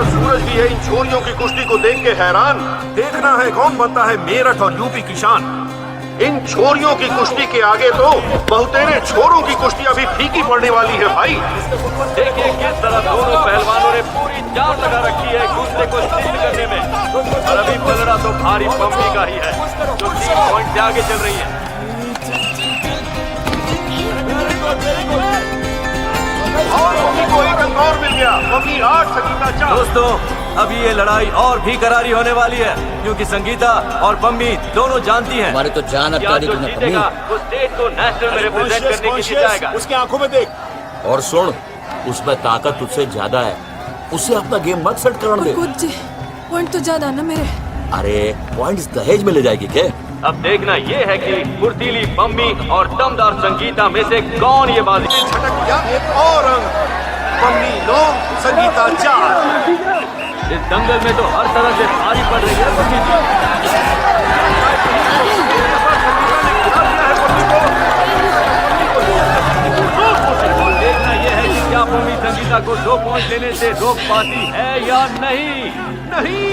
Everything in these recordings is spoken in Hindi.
सूरज भी है इन छोरियों की कुश्ती को देख के हैरान। देखना है कौन बनता है मेरठ और यूपी की शान। इन छोरियों की कुश्ती के आगे तो बहुतेरे छोरों की कुश्ती अभी फीकी पड़ने वाली है भाई। देखिए किस तरह दोनों पहलवानों ने पूरी जान लगा रखी है एक दूसरे को सिद्ध करने में। और अभी पलड़ा तो भारी पम्मी का ही है जो 3 पॉइंट से आगे चल रही है। और पम्मी को एक अंक और मिल गया। पम्मी 8, संगीता 4। दोस्तों अभी ये लड़ाई और भी करारी होने वाली है क्योंकि संगीता और पम्मी दोनों जानती हैं हमारे तो जान जो जीतेगा वो स्टेट को नेशनल में रिप्रेजेंट करने के लिए जाएगा। उसकी आंखों में देख। और सुन, उसमें ताकत तुझसे ज्यादा है, उससे अपना गेम मत सेट करने दे। कुछ पॉइंट तो ज्यादा ना मेरे। अरे पॉइंट्स दहेज में ले जाएगी क्या? अब देखना ये है कि फुर्तीली पम्मी और दमदार संगीता में से कौन ये बाजी छटक गया। एक और अंक। पम्मी 9, संगीता 4। इस दंगल में तो हर तरह से भारी पड़ रही है पम्मी जी। देखना यह है कि क्या पम्मी संगीता को 2 पॉइंट लेने से रोक पाती है या नहीं। नहीं,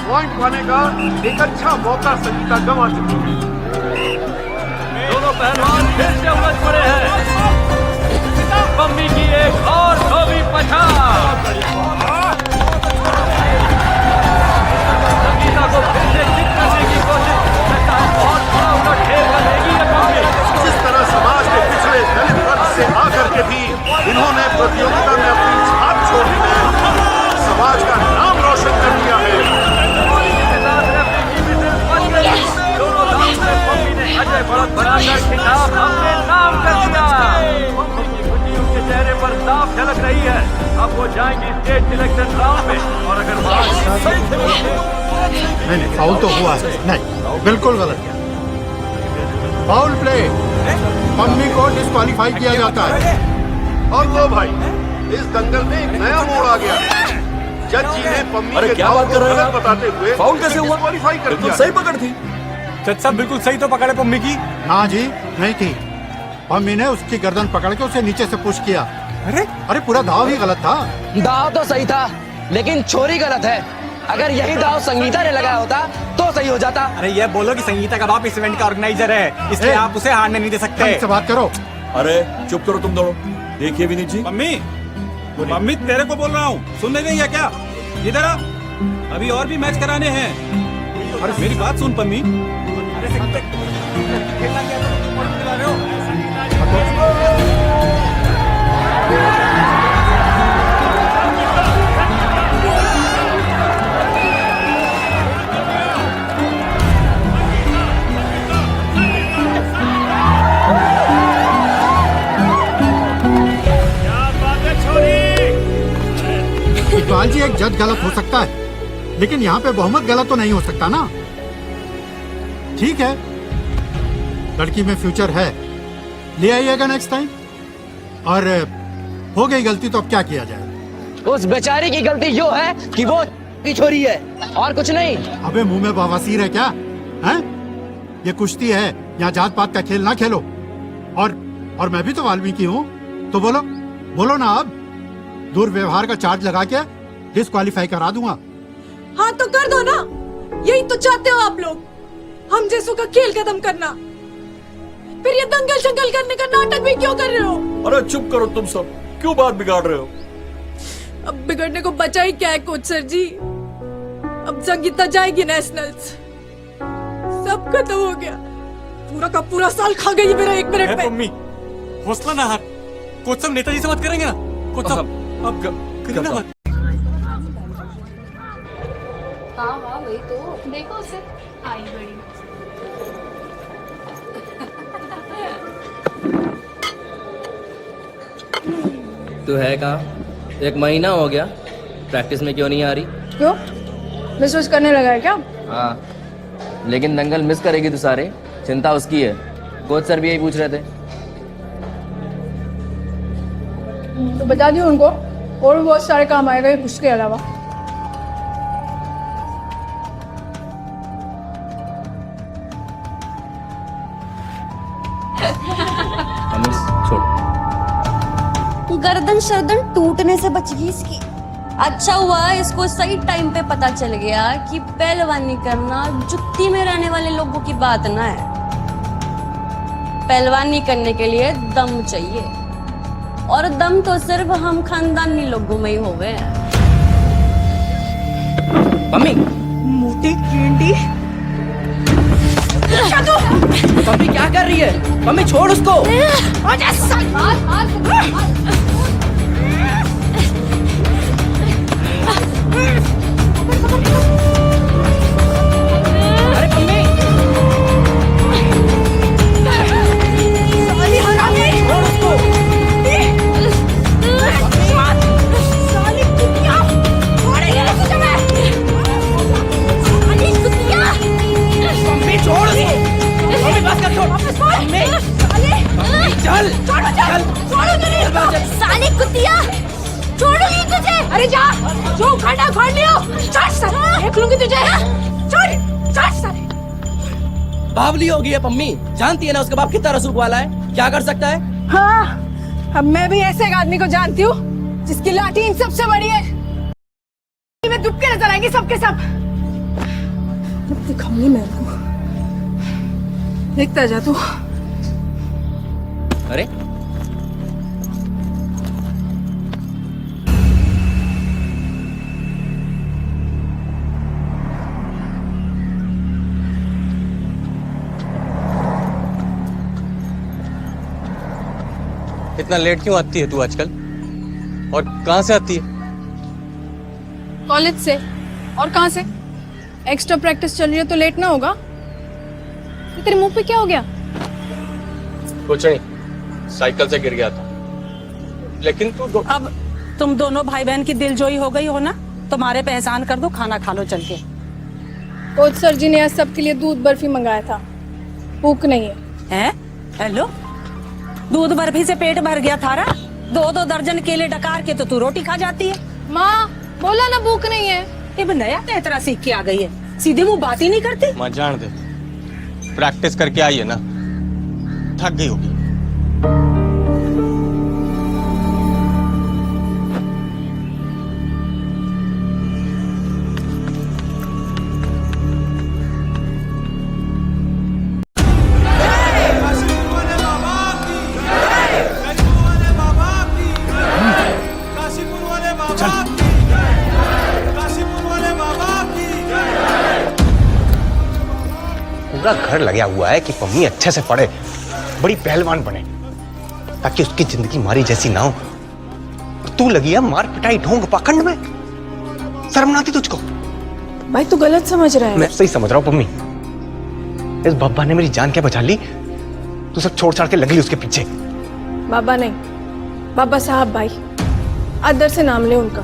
पॉइंट पाने का एक अच्छा मौका संगीता गंवा चुकी है। दोनों पहलवान फिर से उलझ पड़े हैं। पम्मी की एक और धोबी पछाड़। संगीता को फिर से चित करने की कोशिश लगता है बहुत बड़ा उलटफेर करेगी ये पम्मी। जिस तरह समाज के पिछड़े दलित वर्ग से आकर के भी इन्होंने प्रतियोगिता में अपनी छाप छोड़ी है, समाज का नाम रोशन कर दिया है। दोनों दांव से पम्मी ने अजय बढ़त बढ़ाकर खिताब अपने नाम कर दिया। उनके चेहरे पर साफ झलक रही है। अब वो जाएंगी स्टेट सिलेक्शन राउंड में और अगर नहीं, फाउल तो हुआ है। नहीं, बिल्कुल गलत। फाउल प्ले, पम्मी को डिस्क्वालीफाई किया जाता है। और वो भाई, इस दंगल में एक नया मोड़ आ गया। जज जी ने पम्मी के क्या बात कर रहे हैं? बताते हुए फाउल कैसे हुआ? डिस्क्वालीफाई कर दिया। सही पकड़ थी। जज साहब बिल्कुल सही तो पकड़े पम्मी की। हाँ जी, नहीं थी। पम्मी ने उसकी गर्दन पकड़ के उसे नीचे से पुश किया। अरे पूरा दाव ही गलत था। दाव तो सही था लेकिन छोरी गलत है। अगर यही दाव संगीता ने लगाया होता तो सही हो जाता। अरे ये बोलो कि संगीता का बाप इस इवेंट का ऑर्गेनाइजर है, इसलिए आप उसे हारने नहीं दे सकते। से बात करो। अरे चुप करो तुम दोनों। देखिए विनीत जी, मम्मी तेरे को बोल रहा हूँ, सुन नहीं रही है क्या? इधर आ, अभी और भी मैच कराने हैं। अरे मेरी बात सुन पम्मी। इकबाल जी, एक जज गलत हो सकता है लेकिन यहाँ पे बहुमत गलत तो नहीं हो सकता ना। ठीक है, लड़की में फ्यूचर है, ले आइएगा नेक्स्ट टाइम। और हो गई गलती तो अब क्या किया जाए। उस बेचारी की गलती यो है कि वो की छोरी है और कुछ नहीं। अबे मुंह में बवासीर है क्या? हैं? ये कुश्ती है, यहाँ जात पात का खेल ना खेलो। और मैं भी तो वाल्मीकि हूँ, तो बोलो ना। अब दुर्व्यवहार का चार्ज लगा के डिस्क्वालीफाई करा दूंगा। हाँ तो कर दो ना, यही तो चाहते हो आप लोग, हम जैसों का खेल खत्म करना। फिर ये दंगल शंगल करने का नाटक भी क्यों कर रहे हो? अरे चुप करो तुम सब, क्यों बात बिगाड़ रहे हो? अब बिगड़ने को बचा ही क्या है कोच सर जी। अब संगीता जाएगी नेशनल्स, सब खत्म हो गया। पूरा का पूरा साल खा गई मेरा 1 मिनट में। मम्मी हौसला ना हार, कोच साहब नेताजी से बात करेंगे ना। कोच साहब अब करिए ना बात। हाँ वही तो देखो उसे आई बड़ी। तू है कहाँ? 1 महीना हो गया, प्रैक्टिस में क्यों नहीं आ रही? क्यों, मिस करने लगा है क्या? हाँ, लेकिन दंगल मिस करेगी तो सारे, चिंता उसकी है। कोच सर भी यही पूछ रहे थे। तो बता दियो उनको, और भी बहुत सारे काम आएगा ये कुछ के अलावा। मम्मी छोड़। गर्दन शर्दन टूटने से बच गई इसकी। अच्छा हुआ इसको सही टाइम पे पता चल गया कि पहलवानी करना जुत्ती में रहने वाले लोगों की बात ना है। पहलवानी करने के लिए दम चाहिए, और दम तो सिर्फ हम खानदानी लोगों में ही हो गए हैं। मम्मी मोटी कीड़ी। मम्मी क्या कर रही है? मम्मी छोड़ उसको। अरे मम्मी छोड़ उसको। मम्मी छोड़ उसको। मम्मी बात कर, छोड़। मम्मी चल चल चल। साली कुतिया, छोड़ूंगी तुझे। अरे जा, जो उखाड़ा उखाड़ लियो। चढ़ सर, देख लूंगी तुझे। चढ़ चढ़ सर। बावली हो गई है मम्मी, जानती है ना उसका बाप कितना रसूख वाला है, क्या कर सकता है। हाँ, अब मैं भी ऐसे एक आदमी को जानती हूँ जिसकी लाठी इन सबसे बड़ी है। मैं दुबके नजर आएंगे सबके सब। अब दिखाऊंगी मैं उनको। देखता जा तू। अरे इतना लेट क्यों आती है तू आजकल, और कहाँ से आती है? कॉलेज से। और कहाँ से? एक्स्ट्रा प्रैक्टिस चल रही है तो लेट ना होगा। ये तेरे मुंह पे क्या हो गया? कुछ नहीं, साइकिल से गिर गया था। लेकिन तू अब तुम दोनों भाई बहन की दिलजोई हो गई हो ना, तुम्हारे पे एहसान कर दो, खाना खा लो चल के। कोच सर जी ने आज सबके लिए दूध बर्फी मंगाया था। भूख नहीं है। हैं? हेलो, दूध बर्फी से पेट भर गया थारा? 2-2 दर्जन केले डकार के तो तू रोटी खा जाती है। माँ बोला ना भूख नहीं है। ये नया तेतरा सीख के आ गई है, सीधे मुंह बात ही नहीं करती। माँ जान दे, प्रैक्टिस करके आई है ना, थक गई होगी। पूरा घर लगा हुआ है कि पम्मी अच्छे से पढ़े, बड़ी पहलवान बने, ताकि उसकी जिंदगी मारी जैसी ना हो। तू लगी है मार पिटाई ढोंग पाखंड में। शर्म ना आती तुझको? भाई तू गलत समझ रहा है। मैं सही समझ रहा हूँ पम्मी। इस बाबा ने मेरी जान क्या बचा ली, तू सब छोड़ छाड़ के लगी उसके पीछे। बाबा नहीं, बाबा साहब भाई। आदर से नाम ले उनका।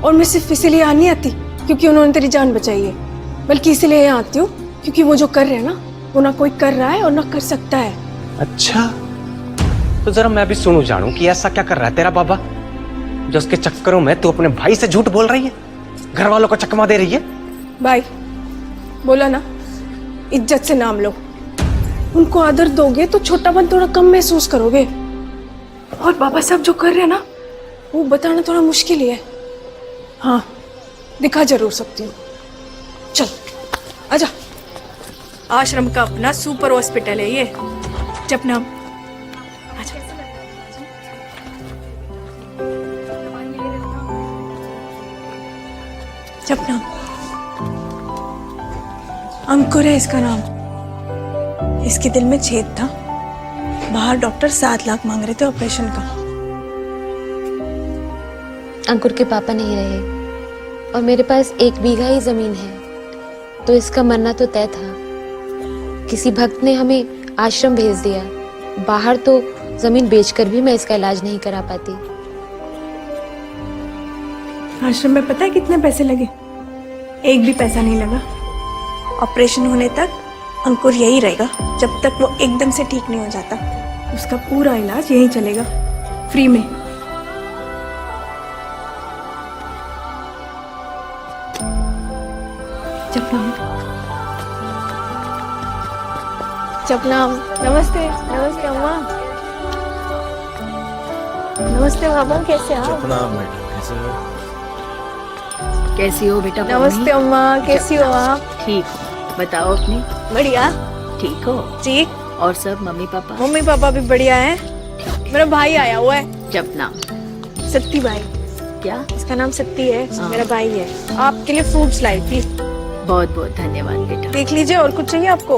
और मैं सिर्फ इसीलिए यहाँ नहीं आती क्योंकि उन्होंने तेरी जान बचाई है, बल्कि इसीलिए यहाँ आती हूँ क्योंकि वो जो कर रहे हैं ना, वो ना कोई कर रहा है और ना कर सकता है। अच्छा, तो जरा मैं भी सुनूं जानूं कि ऐसा क्या कर रहा है तेरा बाबा, जो उसके चक्करों में तू अपने भाई से झूठ बोल रही है, घर वालों को चकमा दे रही है। भाई बोला ना, इज्जत से नाम लो। उनको आदर दोगे तो छोटापन थोड़ा कम महसूस करोगे। और बाबा साहब जो कर रहे हैं ना, वो बताना थोड़ा मुश्किल ही है। हाँ, दिखा जरूर सकती हूँ। चल आजा। आश्रम का अपना सुपर हॉस्पिटल है ये। जपनाम। आजा। जपनाम। अंकुर है इसका नाम। इसके दिल में छेद था। बाहर डॉक्टर 7 लाख मांग रहे थे ऑपरेशन का। अंकुर के पापा नहीं रहे और मेरे पास 1 बीघा ही जमीन है, तो इसका मरना तो तय था। किसी भक्त ने हमें आश्रम भेज दिया। बाहर तो जमीन बेचकर भी मैं इसका इलाज नहीं करा पाती। आश्रम में पता है कितने पैसे लगे? 1 भी पैसा नहीं लगा। ऑपरेशन होने तक अंकुर यही रहेगा जब तक वो एकदम से ठीक नहीं हो जाता। उसका पूरा इलाज यहीं चलेगा, फ्री में। जपनाम। जपनाम। नमस्ते। नमस्ते अम्मा। नमस्ते बाबा, कैसे आप? कैसी हो बेटा? नमस्ते अम्मा, कैसी हो आप? ठीक। बताओ अपनी। बढ़िया। ठीक हो? जी। और सब मम्मी पापा? मम्मी पापा भी बढ़िया है। मेरा भाई आया हुआ है। जब नाम? सत्ती भाई। क्या? इसका नाम सत्ती है, मेरा भाई है। आपके लिए फ्रूट्स लाई थी। बहुत बहुत धन्यवाद बेटा। देख लीजिए, और कुछ चाहिए आपको?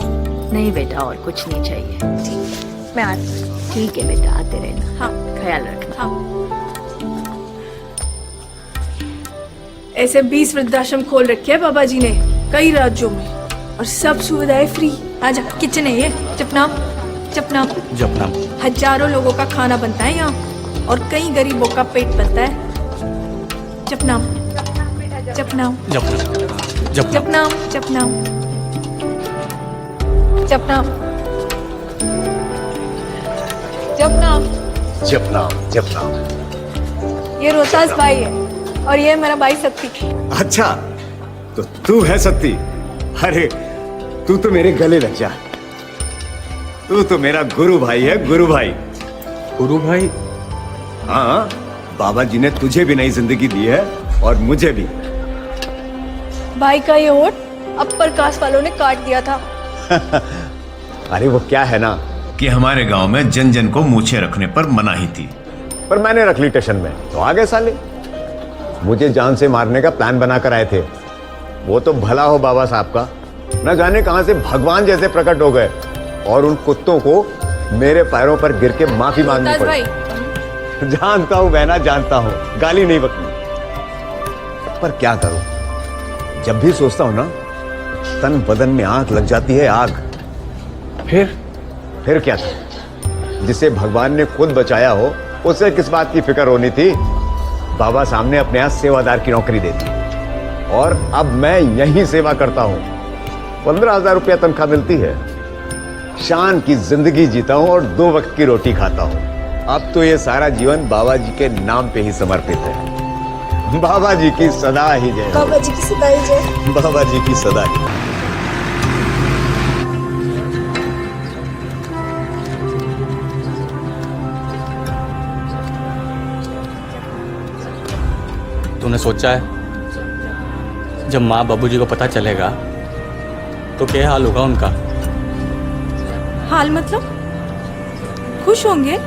नहीं बेटा, और कुछ नहीं चाहिए। ठीक, मैं आती हूँ। ठीक है बेटा, आते रहना। हाँ, ख्याल रखना। हाँ। ऐसे 20 वृद्धाश्रम खोल रखे हैं बाबा जी ने कई राज्यों में, और सब सुविधाएं फ्री। आजा, किचन है ये। जपनाम। जपनाम। जपनाम। हजारों लोगों का खाना बनता है यहाँ, और कई गरीबों का पेट भरता है। जपनाम। जपनाम। जपनाम। जपनाम। जपनाम। जपनाम। जपनाम। जपनाम। ये रोहतास भाई है, और ये मेरा भाई सत्ती। अच्छा, तो तू है सत्ती? अरे तू तो मेरे गले लग जा। तू तो मेरा गुरु भाई है, गुरु भाई। गुरु भाई? हाँ, बाबा जी ने तुझे भी नई जिंदगी दी है, और मुझे भी। भाई का ये होठ अपर कास्ट वालों ने काट दिया था। अरे वो क्या है ना कि हमारे गांव में जन जन को मूछें रखने पर मनाही थी, पर मैंने रख ली स्टेशन में, तो आ गए साले। मुझे जान से मारने का प्लान बनाकर आए थे। वो तो भला हो बाबा साहब का, न जाने कहां से भगवान जैसे प्रकट हो गए, और उन कुत्तों को मेरे पैरों पर गिर के माफी मांगनी पड़ी। जानता हूं बहना, जानता हूं, गाली नहीं बकनी, पर क्या करूं, जब भी सोचता हूं ना, तन बदन में आग लग जाती है, आग। फिर क्या था? जिसे भगवान ने खुद बचाया हो, उसे किस बात की फिक्र होनी थी? बाबा सामने अपने यहाँ सेवादार की नौकरी दे दी, और अब मैं यहीं सेवा करता हूँ। 15,000 रुपया तनख्वाह मिलती है, शान की जिंदगी जीता हूँ, और 2 वक्त की रोटी खाता हूँ। अब तो ये सारा जीवन बाबा जी के नाम पे ही समर्पित है। बाबा जी की सदा ही जय। बाबा जी की सदा ही जय। बाबा जी की सदा ही। तूने सोचा है जब माँ बाबूजी को पता चलेगा तो क्या हाल होगा उनका? हाल मतलब? खुश होंगे,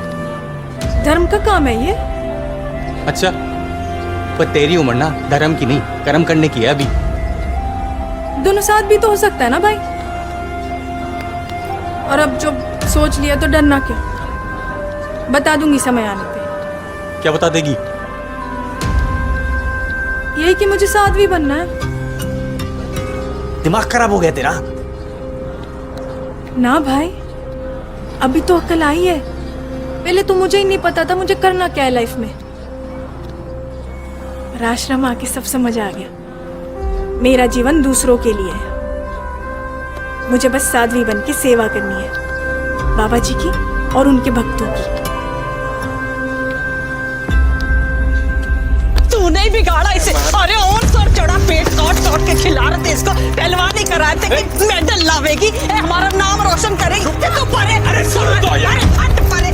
धर्म का काम है ये। अच्छा, पर तेरी उम्र ना धर्म की नहीं, कर्म करने की है अभी। दोनों साथ भी तो हो सकता है ना भाई। और अब जो सोच लिया तो डरना क्यों? बता दूंगी समय आने पे। क्या बता देगी? यही कि मुझे साध्वी बनना है। दिमाग खराब हो गया तेरा? ना भाई, अभी तो अक्ल आई है। पहले तो मुझे ही नहीं पता था मुझे करना क्या है लाइफ में। और आश्रम आके सब समझ आ गया। मेरा जीवन दूसरों के लिए है। मुझे बस साध्वी बन के सेवा करनी है, बाबा जी की और उनके भक्तों की। तूने बिगाड़ा इसे। अरे और सर चढ़ा, पेट काट काट के खिला रहे थे इसको, पहलवानी कराए थे कि मेडल लावेगी, हमारा नाम रोशन करेगी। तो परे, अरे सुन तो यार, हट परे,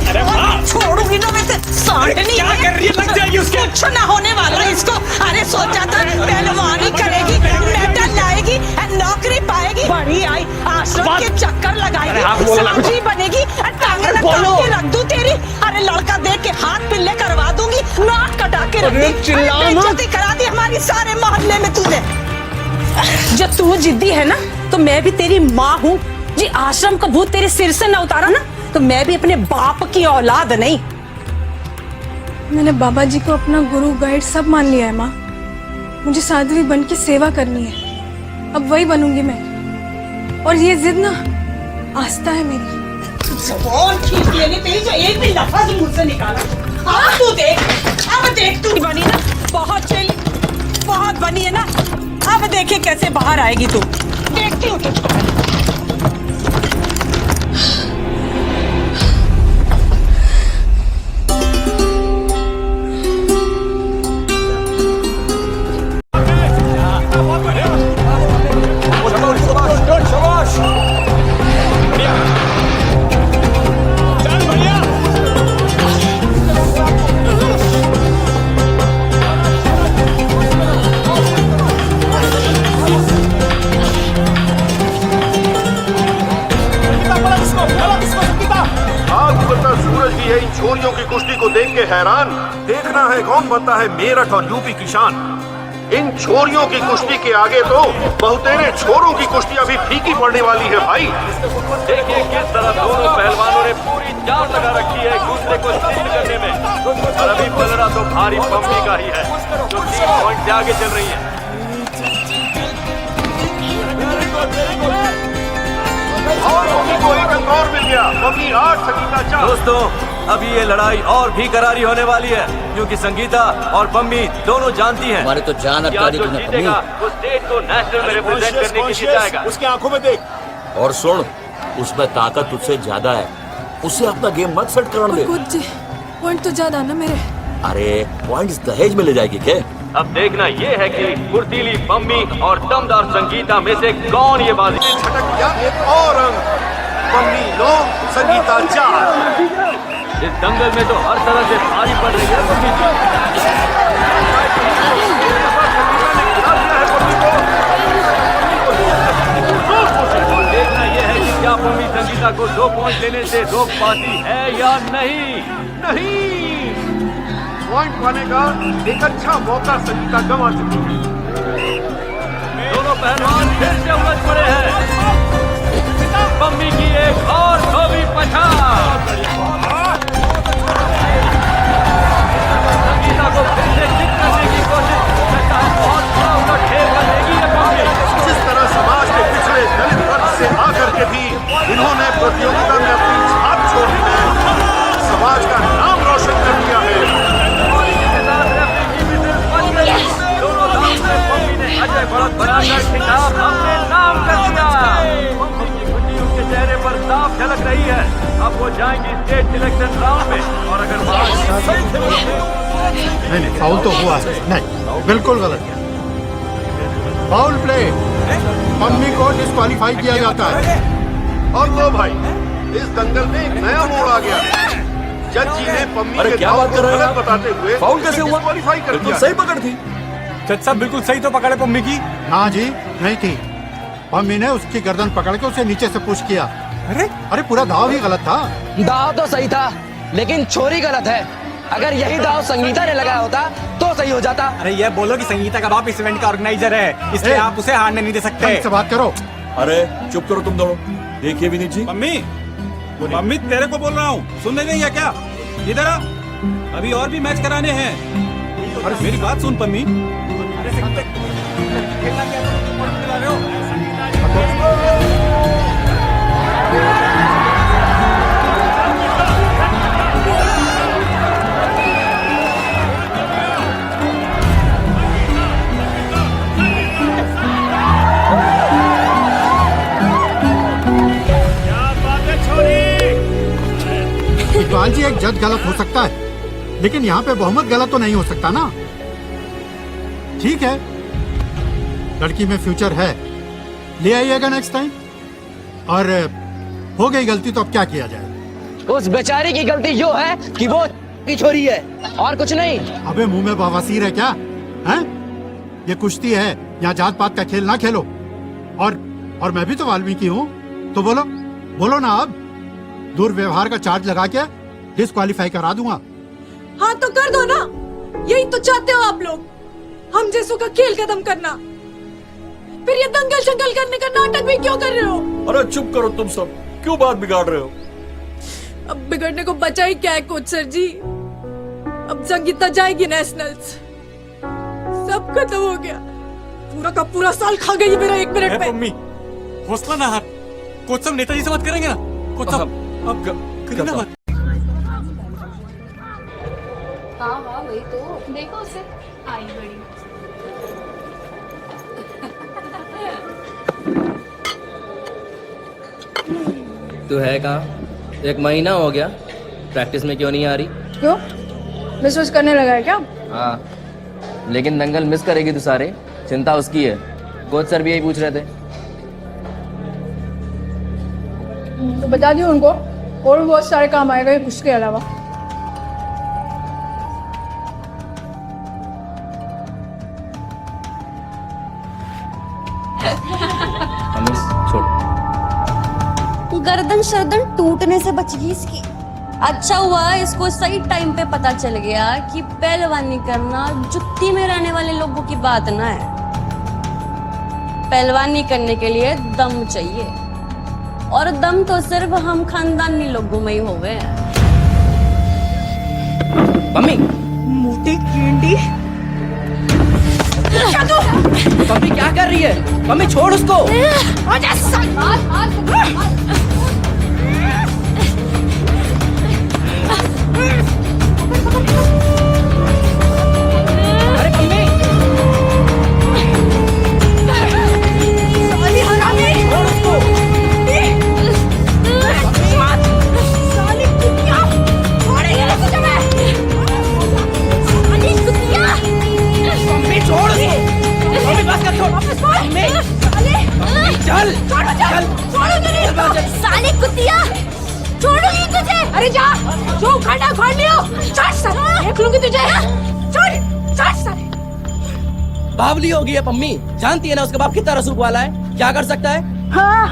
छोड़ूंगी ना मैं ते। सांडनी क्या कर रही है? लग जाएगी उसके। कुछ ना होने वाला इसको। अरे सोचा था पहलवानी करेगी, मेडल लाएगी, नौकरी पाएगी, बड़ी आई आश्रम के चक्कर लगाएगी, साध्वी बनेगी, टांगे लगा के रख दूं तेरी। अरे लड़का देख के हाथ पिल्ले करवा दूंगी, नाक कटा के रख दी, बेइज्जती करा दी हमारी सारे मोहल्ले में तूने। जब तू जिद्दी है ना, तो मैं भी तेरी माँ हूँ जी। आश्रम का भूत तेरे सिर से ना उतारा ना, तो मैं भी अपने बाप की औलाद नहीं। मैंने बाबा जी को अपना गुरु गाइड सब मान लिया है माँ। मुझे साध्वी बन के सेवा करनी है, अब वही बनूंगी मैं। और ये जिद ना आस्था है मेरी। जबान खींच लेनी तेरी, जो एक भी लफ्ज़ मुंह से निकाला। अब तू देख तू बनी ना, बहुत चली, बहुत बनी है ना। अब देखे कैसे बाहर आएगी तू। देखती हूँ तुझको। छोरियों की कुश्ती को देख के हैरान देखना है कौन बनता है मेरठ और यूपी की शान। इन छोरियों की कुश्ती के आगे तो बहुतेरे छोरों की कुश्ती अभी फीकी पड़ने वाली है भाई। देखिए किस तरह दोनों पहलवानों ने पूरी जान लगा रखी है एक दूसरे को सिद्ध करने में। और अभी पलड़ा तो भारी पम्मी का ही है जो 3 पॉइंट से आगे चल रही है। और पम्मी को एक अंक और मिल गया। पम्मी 8 संगीता 4। दोस्तों अभी ये लड़ाई और भी करारी होने वाली है क्योंकि संगीता और पम्मी दोनों जानती हैं हमारे तो जान कि आज जो जीतेगा वो स्टेट को नेशनल में रिप्रेजेंट करने के लिए जाएगा। उसकी आंखों में देख। और सुन, उसमें ताकत तुझसे ज्यादा है, उसे अपना गेम मत सेट करने दे। कुछ पॉइंट तो ज्यादा ना मेरे। अरे पॉइंट्स दहेज में ले जाएगी क्या? अब देखना ये है कि फुर्तीली पम्मी और दमदार संगीता में से कौन ये बाजी छटक गया एक और अंक। पम्मी 9 संगीता 4। इस दंगल में तो हर तरह से भारी पड़ रही है पम्मी जी। और देखना यह है कि क्या पम्मी संगीता को 2 पॉइंट लेने से रोक पाती है या नहीं। नहीं, पॉइंट पाने का एक अच्छा मौका संगीता गंवा चुकी है। दोनों पहलवान फिर से उलझ पड़े हैं। पम्मी की एक और धोबी पछाड़। संगीता को फिर से जित करने की कोशिश करता है। बहुत बड़ा उनका खेल करेगी ये पम्मी। जिस तरह समाज के पिछड़े दलित वर्ग से आकर के भी इन्होंने प्रतियोगिता में अपनी छाप छोड़ी है, समाज का नाम रोशन कर दिया है। दोनों दांव में पम्मी ने अजय बढ़त बनाकर खिताब अपने नाम कर दिया। पम्मी की खुशी उनके चेहरे पर साफ झलक रही है। अब वो जाएंगी स्टेट सिलेक्शन राउंड में और अगर नहीं, फाउल तो हुआ है। नहीं, बिल्कुल गलत। फाउल प्ले, पम्मी को डिस्क्वालीफाई किया जाता है। और लो भाई, इस दंगल में एक नया मोड़ आ गया। जज जी ने पम्मी अरे के क्या दाव बात को कर रहे हैं गलत आप? बताते हुए फाउल कैसे हुआ? डिस्क्वालीफाई कर बिल्कुल दिया। सही पकड़ थी। जज साहब बिल्कुल सही तो पकड़े पम्मी की। ना जी, नहीं थी। पम्मी ने उसकी गर्दन पकड़ के उसे नीचे से पुश किया। अरे पूरा दाव ही गलत था। दाव तो सही था लेकिन छोरी गलत है। अगर यही दाव संगीता ने लगाया होता तो सही हो जाता। अरे ये बोलो कि संगीता का बाप इस इवेंट का ऑर्गेनाइजर है, इसलिए आप उसे हारने नहीं दे सकते। से बात करो। अरे चुप करो तुम दोनों। देखिए विनीत जी, मम्मी तेरे को बोल रहा हूँ, सुन नहीं है क्या? इधर आ, अभी और भी मैच कराने हैं। अरे मेरी बात सुन पम्मी। इकबाल जी, एक जज गलत हो सकता है लेकिन यहाँ पे बहुमत गलत तो नहीं हो सकता ना। ठीक है, लड़की में फ्यूचर है, ले आइएगा नेक्स्ट टाइम। और हो गई गलती तो अब क्या किया जाए। उस बेचारी की गलती यो है कि वो की छोरी है और कुछ नहीं। अबे मुंह में बवासीर है क्या? हैं? ये कुश्ती है, यहाँ जात पात का खेल ना खेलो। और मैं भी तो वाल्मीकि हूँ, तो बोलो ना। अब दुर्व्यवहार का चार्ज लगा के डिस्क्वालीफाई करा दूंगा। हाँ तो कर दो ना, यही तो चाहते हो आप लोग, हम जैसों का खेल खत्म करना। फिर ये दंगल शंगल करने का नाटक भी क्यों कर रहे हो? अरे चुप करो तुम सब, क्यों बात बिगाड़ रहे हो? अब बिगड़ने को बचा ही क्या है कोच सर जी। अब संगीता जाएगी नेशनल्स, सब खत्म हो गया। पूरा का पूरा साल खा गई मेरा 1 मिनट में। मम्मी हौसला ना हार, कोच साहब नेताजी से बात करेंगे ना। कोच साहब अब करिए ना बात। हाँ हाँ वही तो, देखो उसे आई बड़ी। तू है कहाँ? 1 महीना हो गया, प्रैक्टिस में क्यों नहीं आ रही? क्यों, मिस करने लगा है क्या? हाँ, लेकिन दंगल मिस करेगी तो सारे, चिंता उसकी है। कोच सर भी यही पूछ रहे थे। तो बता दियो उनको, और भी बहुत सारे काम आएगा ये कुछ के अलावा। छोड़। गर्दन शर्दन टूटने से बच गई इसकी। अच्छा हुआ इसको सही टाइम पे पता चल गया कि पहलवानी करना जुत्ती में रहने वाले लोगों की बात ना है। पहलवानी करने के लिए दम चाहिए, और दम तो सिर्फ हम खानदानी लोगों में ही हो गए हैं। मम्मी मोटी कीड़ी। मम्मी क्या कर रही है? मम्मी छोड़ उसको। आजा अरे मम्मी साली हरामी। छोड़ उसको। साली कुतिया। छोड़ेंगे ना तुझे मैं। साली कुतिया। मम्मी छोड़ उसको। मम्मी बस कर, छोड़। वापस बोल। मम्मी साली। चल छोड़ो चल। छोड़ो नहीं चल, चल। साली कुतिया। छोड़ूंगी तुझे। अरे जा जो उखाड़ा उखाड़ लियो। छोड़ साले, देख लूंगी तुझे। छोड़ साले। बावली हो गई है मम्मी, जानती है ना उसका बाप कितना रसूख वाला है, क्या कर सकता है? हाँ,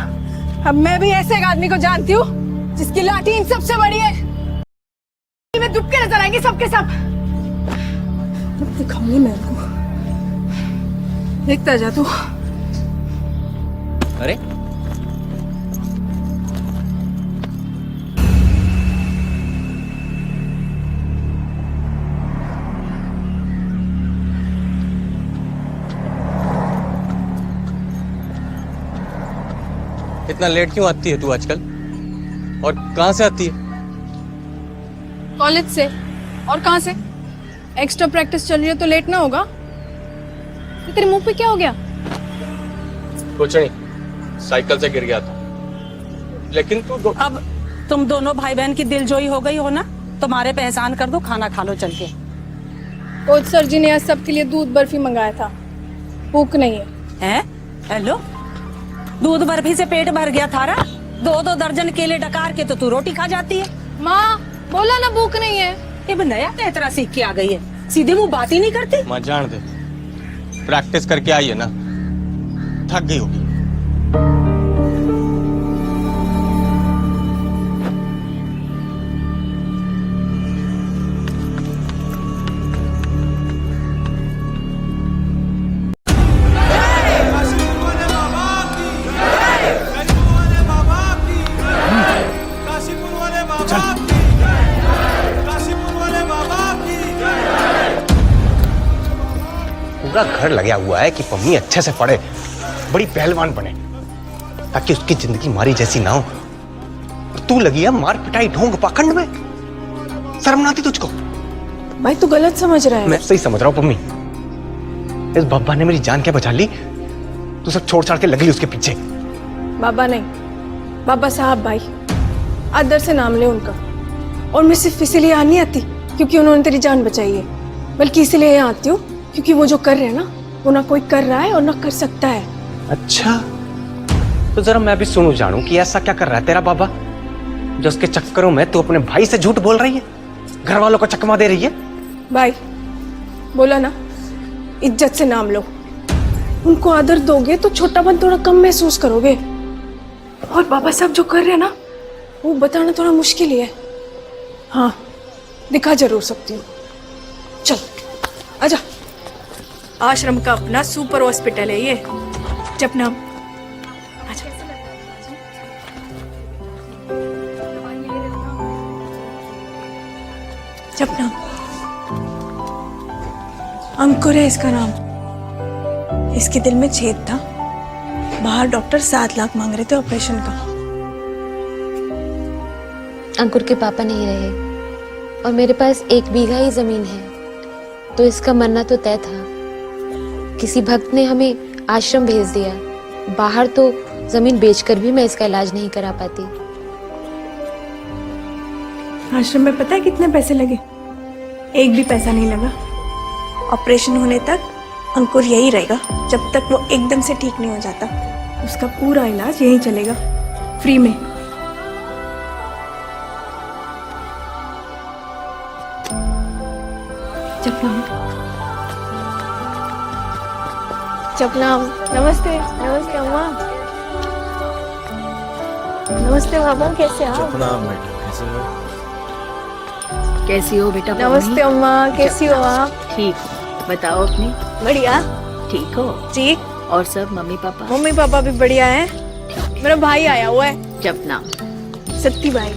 अब मैं भी ऐसे एक आदमी को जानती हूँ जिसकी लाठी इन सबसे बड़ी है। में दुबके नजर आएंगे सबके सब। अब दिखाऊंगी मैं उनको। देखता जा तू। अरे इतना लेट क्यों आती है तू आजकल, और कहाँ से आती है? कॉलेज से। और कहाँ से? एक्स्ट्रा प्रैक्टिस चल रही है तो लेट ना होगा। ये तेरे मुंह पे क्या हो गया? कुछ नहीं, साइकिल से गिर गया था। लेकिन तू अब तुम दोनों भाई बहन की दिलजोई हो गई हो ना, तुम्हारे पे एहसान कर दो, खाना खा लो चल के। कोच सर जी ने आज सबके लिए दूध बर्फी मंगाया था। भूख नहीं है। हैं? हेलो, दूध बर्फी से पेट भर गया थारा? 2-2 दर्जन केले डकार के तो तू रोटी खा जाती है। माँ बोला ना भूख नहीं है। ये नया तेतरा सीख के आ गई है, सीधे मुंह बात ही नहीं करती। माँ जान दे, प्रैक्टिस करके आई है ना, थक गई होगी। पूरा घर लगा हुआ है कि पम्मी अच्छे से पढ़े, बड़ी पहलवान बने, ताकि उसकी जिंदगी मारी जैसी ना हो। तू लगी है मार पिटाई ढोंग पाखंड में। शर्म ना आती तुझको? भाई तू गलत समझ रहा है। मैं सही समझ रहा हूँ पम्मी। इस बाबा ने मेरी जान क्या बचा ली, तू सब छोड़ छाड़ के लगी उसके पीछे। बाबा नहीं, बाबा साहब भाई। आदर से नाम ले उनका। और मैं सिर्फ इसीलिए यहाँ नहीं आती क्योंकि उन्होंने तेरी जान बचाई है, बल्कि इसलिए यहाँ आती हूँ क्योंकि वो जो कर रहे हैं ना, वो ना कोई कर रहा है और ना कर सकता है। अच्छा, तो जरा मैं भी सुनूं जानूं कि ऐसा क्या कर रहा है तेरा बाबा, जो उसके चक्करों में तू अपने भाई से झूठ बोल रही है, घर वालों को चकमा दे रही है। भाई बोला ना, इज्जत से नाम लो। उनको आदर दोगे तो छोटापन थोड़ा कम महसूस करोगे। और बाबा साहब जो कर रहे हैं ना, वो बताना थोड़ा मुश्किल ही है। हाँ, दिखा जरूर सकती हूँ। चल आजा। आश्रम का अपना सुपर हॉस्पिटल है ये। जपनाम। आजा। जपनाम। अंकुर है इसका नाम। इसके दिल में छेद था। बाहर डॉक्टर 7 लाख मांग रहे थे ऑपरेशन का। अंकुर के पापा नहीं रहे और मेरे पास 1 बीघा ही जमीन है, तो इसका मरना तो तय था। किसी भक्त ने हमें आश्रम भेज दिया। बाहर तो जमीन बेचकर भी मैं इसका इलाज नहीं करा पाती। आश्रम में पता है कितने पैसे लगे? 1 भी पैसा नहीं लगा। ऑपरेशन होने तक अंकुर यही रहेगा, जब तक वो एकदम से ठीक नहीं हो जाता। उसका पूरा इलाज यहीं चलेगा, फ्री में। जपनाम। जपनाम। नमस्ते। नमस्ते अम्मा। नमस्ते बाबा, कैसे आप? प्रणाम बेटा, कैसे हो? कैसी हो बेटा? नमस्ते अम्मा, कैसी हो आप? ठीक हो, बताओ अपनी। बढ़िया। ठीक हो जी। और सब मम्मी पापा? मम्मी पापा भी बढ़िया है। मेरा भाई आया हुआ है। जब नाम? सत्ती भाई।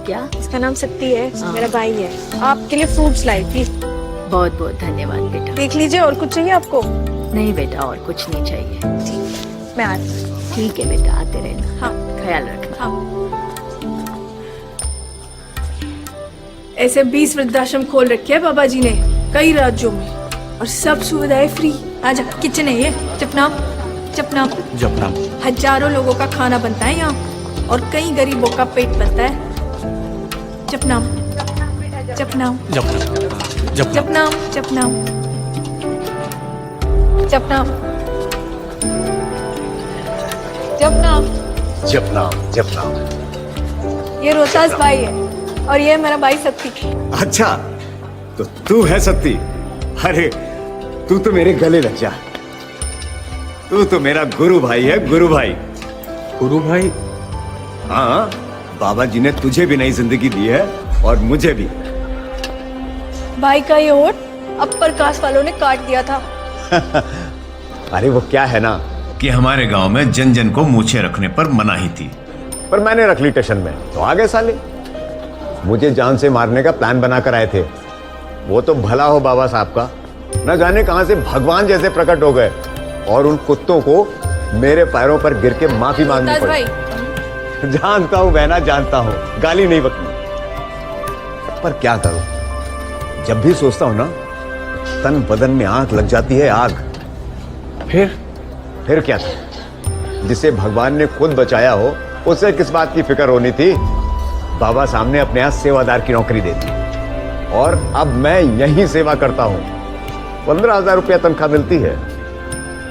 क्या? इसका नाम सत्ती है, मेरा भाई है। आपके लिए फ्रूट्स लाई थी। बहुत बहुत धन्यवाद बेटा। देख लीजिए, और कुछ चाहिए आपको? नहीं बेटा, और कुछ नहीं चाहिए। ठीक, मैं आती हूँ। ठीक है बेटा, आते रहना। हाँ, ख्याल रखना। हाँ। ऐसे 20 वृद्धाश्रम खोल रखे हैं बाबा जी ने कई राज्यों में, और सब सुविधाएं फ्री। आजा, किचन है ये। जपनाम जपनाम जपनाम। हजारों लोगों का खाना बनता है यहाँ, और कई गरीबों का पेट भरता है। जपनाम जपनाम जपनाम। जपनाम जपनाम जपनाम जपनाम जपनाम जपनाम। ये रोहतास भाई है, और ये मेरा भाई सत्ती। अच्छा, तो तू है सत्ती? अरे तू तो मेरे गले लग जा। तू तो मेरा गुरु भाई है, गुरु भाई। गुरु भाई? हाँ, बाबा जी ने तुझे भी नई जिंदगी दी है, और मुझे भी। भाई का ये होठ अपर कास्ट वालों ने काट दिया था। अरे वो क्या है ना कि हमारे गांव में जन जन को मूछें रखने पर मनाही थी, पर मैंने रख ली स्टेशन में, तो आगे साले मुझे जान से मारने का प्लान बनाकर आए थे। वो तो भला हो बाबा साहब का, न जाने कहां से भगवान जैसे प्रकट हो गए, और उन कुत्तों को मेरे पैरों पर गिर के माफी मांगनी पड़ी। जानता हूं बहना, जानता हूं, गाली नहीं बकनी, पर क्या करूं, जब भी सोचता हूं ना, तन बदन में आग लग जाती है, आग। फिर क्या था? जिसे भगवान ने खुद बचाया हो, उसे किस बात की फिक्र होनी थी? बाबा सामने अपने यहाँ सेवादार की नौकरी दे दी, और अब मैं यहीं सेवा करता हूं। 15,000 रुपया तनख्वाह मिलती है,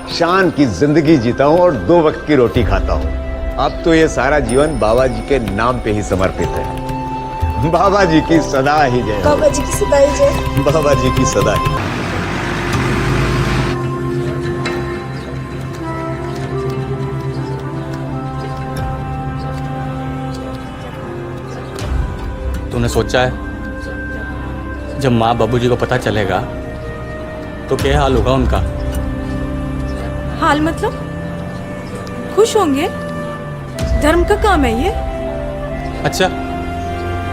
शान की जिंदगी जीता हूं, और 2 वक्त की रोटी खाता हूं। अब तो ये सारा जीवन बाबा जी के नाम पे ही समर्पित है। बाबा जी की सदा ही जय। बाबा जी की सदा ही जय। बाबा जी की सदा ही। तूने सोचा है जब माँ बाबूजी को पता चलेगा तो क्या हाल होगा उनका? हाल मतलब? खुश होंगे, धर्म का काम है ये। अच्छा,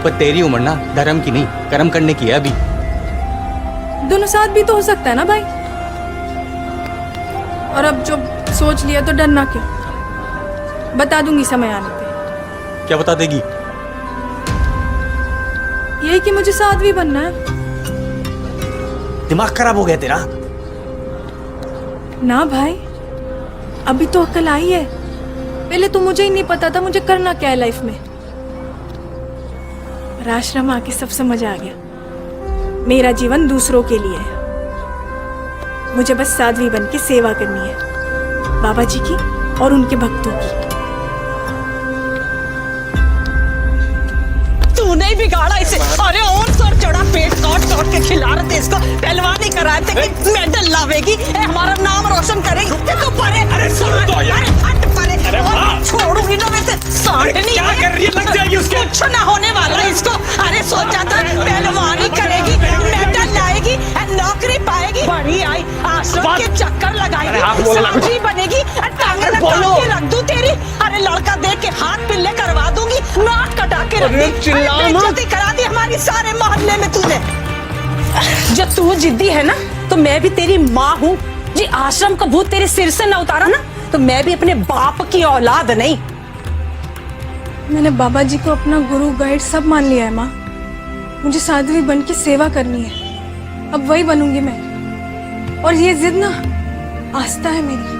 पर तेरी उम्र ना धर्म की नहीं, कर्म करने की है अभी। दोनों साथ भी तो हो सकता है ना भाई। और अब जो सोच लिया तो डरना क्यों? बता दूंगी समय आने पे। क्या बता देगी? यही कि मुझे साध्वी बनना है। दिमाग खराब हो गया तेरा? ना भाई, अभी तो अक्ल आई है। पहले तो मुझे ही नहीं पता था मुझे करना क्या है लाइफ में। और आश्रम आके सब समझ आ गया। मेरा जीवन दूसरों के लिए है। मुझे बस साध्वी बन के सेवा करनी है, बाबा जी की और उनके भक्तों की। तूने बिगाड़ा इसे। अरे और सर चढ़ा, पेट काट के खिला रहे थे इसको, पहलवानी कराए थे कि मेडल लावेगी, हमारा नाम रोशन करेगी। तो परे, अरे हट परे, छोड़ूंगी ना वैसे। क्या कर रही है? लग जाएगी उसके। कुछ ना होने वाला इसको। अरे सोचा था पहलवानी करेगी, मेडल लाएगी, नौकरी पाएगी, बड़ी आई आश्रम के चक्कर लगाएगी, साध्वी बनेगी, टांगे रख दूं तेरी। अरे लड़का देख के हाथ पिल्ले करवा दूंगी, नाक कटा के रख दी, बेइज्जती करा दी हमारी सारे मोहल्ले में तूने। जब तू जिद्दी है ना, तो मैं भी तेरी माँ हूँ जी। आश्रम का भूत तेरे सिर से ना उतारा ना, तो मैं भी अपने बाप की औलाद नहीं। मैंने बाबा जी को अपना गुरु गाइड सब मान लिया है माँ। मुझे साध्वी बन के सेवा करनी है, अब वही बनूंगी मैं। और ये जिद ना आस्था है मेरी।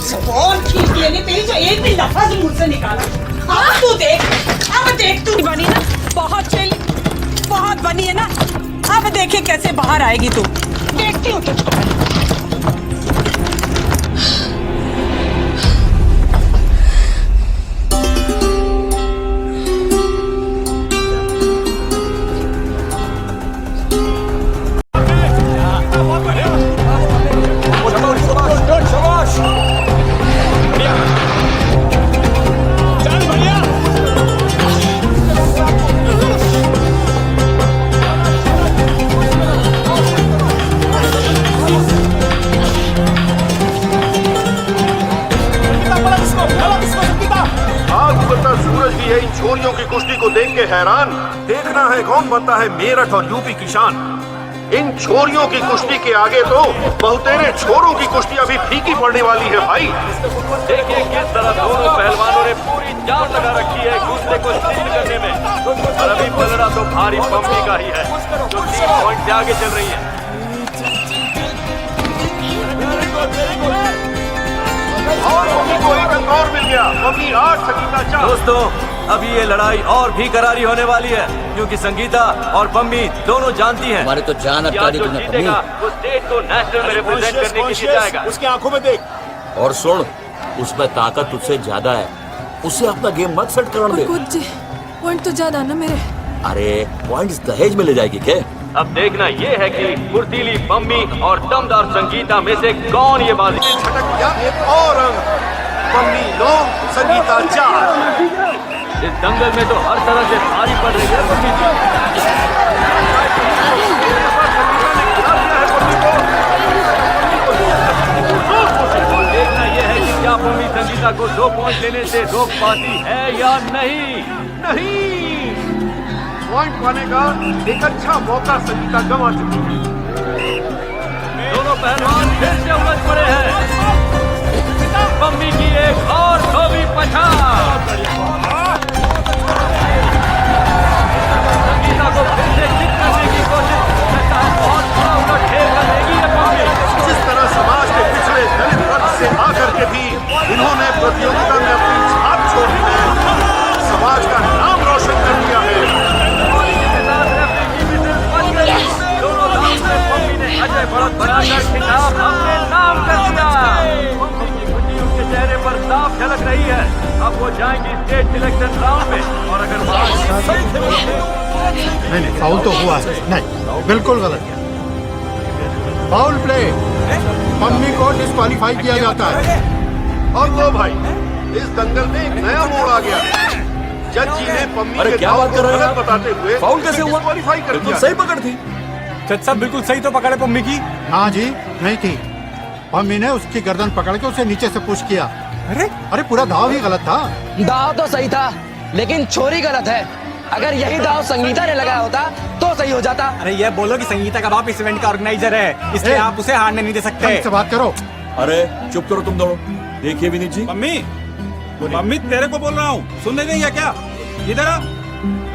जबान खींच लेनी तेरी, जो एक भी लफ्ज़ मुंह से निकाला। अब देख तू बनी ना, बहुत चली, बहुत बनी है ना। अब देखे कैसे बाहर आएगी तू। देखती हूँ तुझको। को देख के हैरान, देखना है कौन बनता है मेरठ और यूपी की शान। इन छोरियों की कुश्ती के आगे तो बहुतेरे छोरों की कुश्ती अभी फीकी पड़ने वाली है भाई। देखिए किस तरह दोनों पहलवानों ने पूरी जान लगा रखी है एक दूसरे को सिद्ध करने में। और अभी पलड़ा तो भारी पम्मी का ही है जो 3 पॉइंट से आगे चल रही है। और पम्मी को एक अंक और मिल गया। पम्मी 8, संगीता 4। दोस्तों अभी ये लड़ाई और भी करारी होने वाली है क्योंकि संगीता और पम्मी दोनों जानती हैं हमारे तो जान कि आज जो जीतेगा वो स्टेट को नेशनल में रिप्रेजेंट करने के लिए जाएगा। उसकी आंखों में देख। और सुन, उसमें ताकत तुझसे ज्यादा है, उसे अपना गेम मत सेट करने दे। कुछ पॉइंट तो ज्यादा ना मेरे। अरे पॉइंट्स दहेज में ले जाएगी क्या? अब देखना ये है कि फुर्तीली पम्मी और दमदार संगीता में से कौन ये बाजी छटक गया एक और अंक। पम्मी 9, संगीता 4। इस दंगल में तो हर तरह से भारी पड़ रही है पम्मी जी। देखना यह है कि क्या पम्मी संगीता को 2 पॉइंट लेने से रोक पाती है या नहीं। नहीं, पॉइंट पाने का एक अच्छा मौका संगीता गंवा चुकी है। दोनों पहलवान फिर से उलझ पड़े हैं। पम्मी की एक और धोबी पछाड़। संगीता को फिर से चित करने की कोशिश करता है। बहुत बड़ा उलटफेर कर देगी ये पम्मी। जिस तरह समाज के पिछड़े दलित वर्ग से आकर के भी इन्होंने प्रतियोगिता में अपनी छाप छोड़ी है, समाज का नाम रोशन कर दिया है। दोनों राउंड में पम्मी ने अजय बढ़त बनाकर खिताब अपने नाम कर दिया। पम्मी की खुशी उनके चेहरे पर साफ झलक रही है। अब वो जाएंगी स्टेट सिलेक्शन राउंड में और अगर नहीं, फाउल तो हुआ है। नहीं, बिल्कुल गलत। फाउल प्ले, पम्मी को डिस्क्वालीफाई किया जाता है। और लो भाई, इस दंगल में एक नया मोड़ आ गया। जज जी ने पम्मी अरे के क्या दाव बात को कर रहे हैं गलत बताते हुए फाउल कैसे हुआ? डिस्क्वालीफाई कर बिल्कुल दिया। सही पकड़ थी। जज साहब बिल्कुल सही तो पकड़े पम्मी की। हाँ जी, नहीं थी। पम्मी ने उसकी गर्दन पकड़ के उसे नीचे से पुश किया। अरे पूरा दाव ही गलत था। दाव तो सही था लेकिन छोरी गलत है। अगर यही दाव संगीता ने लगाया होता तो सही हो जाता। अरे ये बोलो कि संगीता का बाप इस इवेंट का ऑर्गेनाइजर है, इसलिए आप उसे हारने नहीं दे सकते। ढंग से बात करो। अरे चुप करो तुम दोनों। देखिए विनीत जी, मम्मी तेरे को बोल रहा हूँ, सुन नहीं है क्या? इधर आ,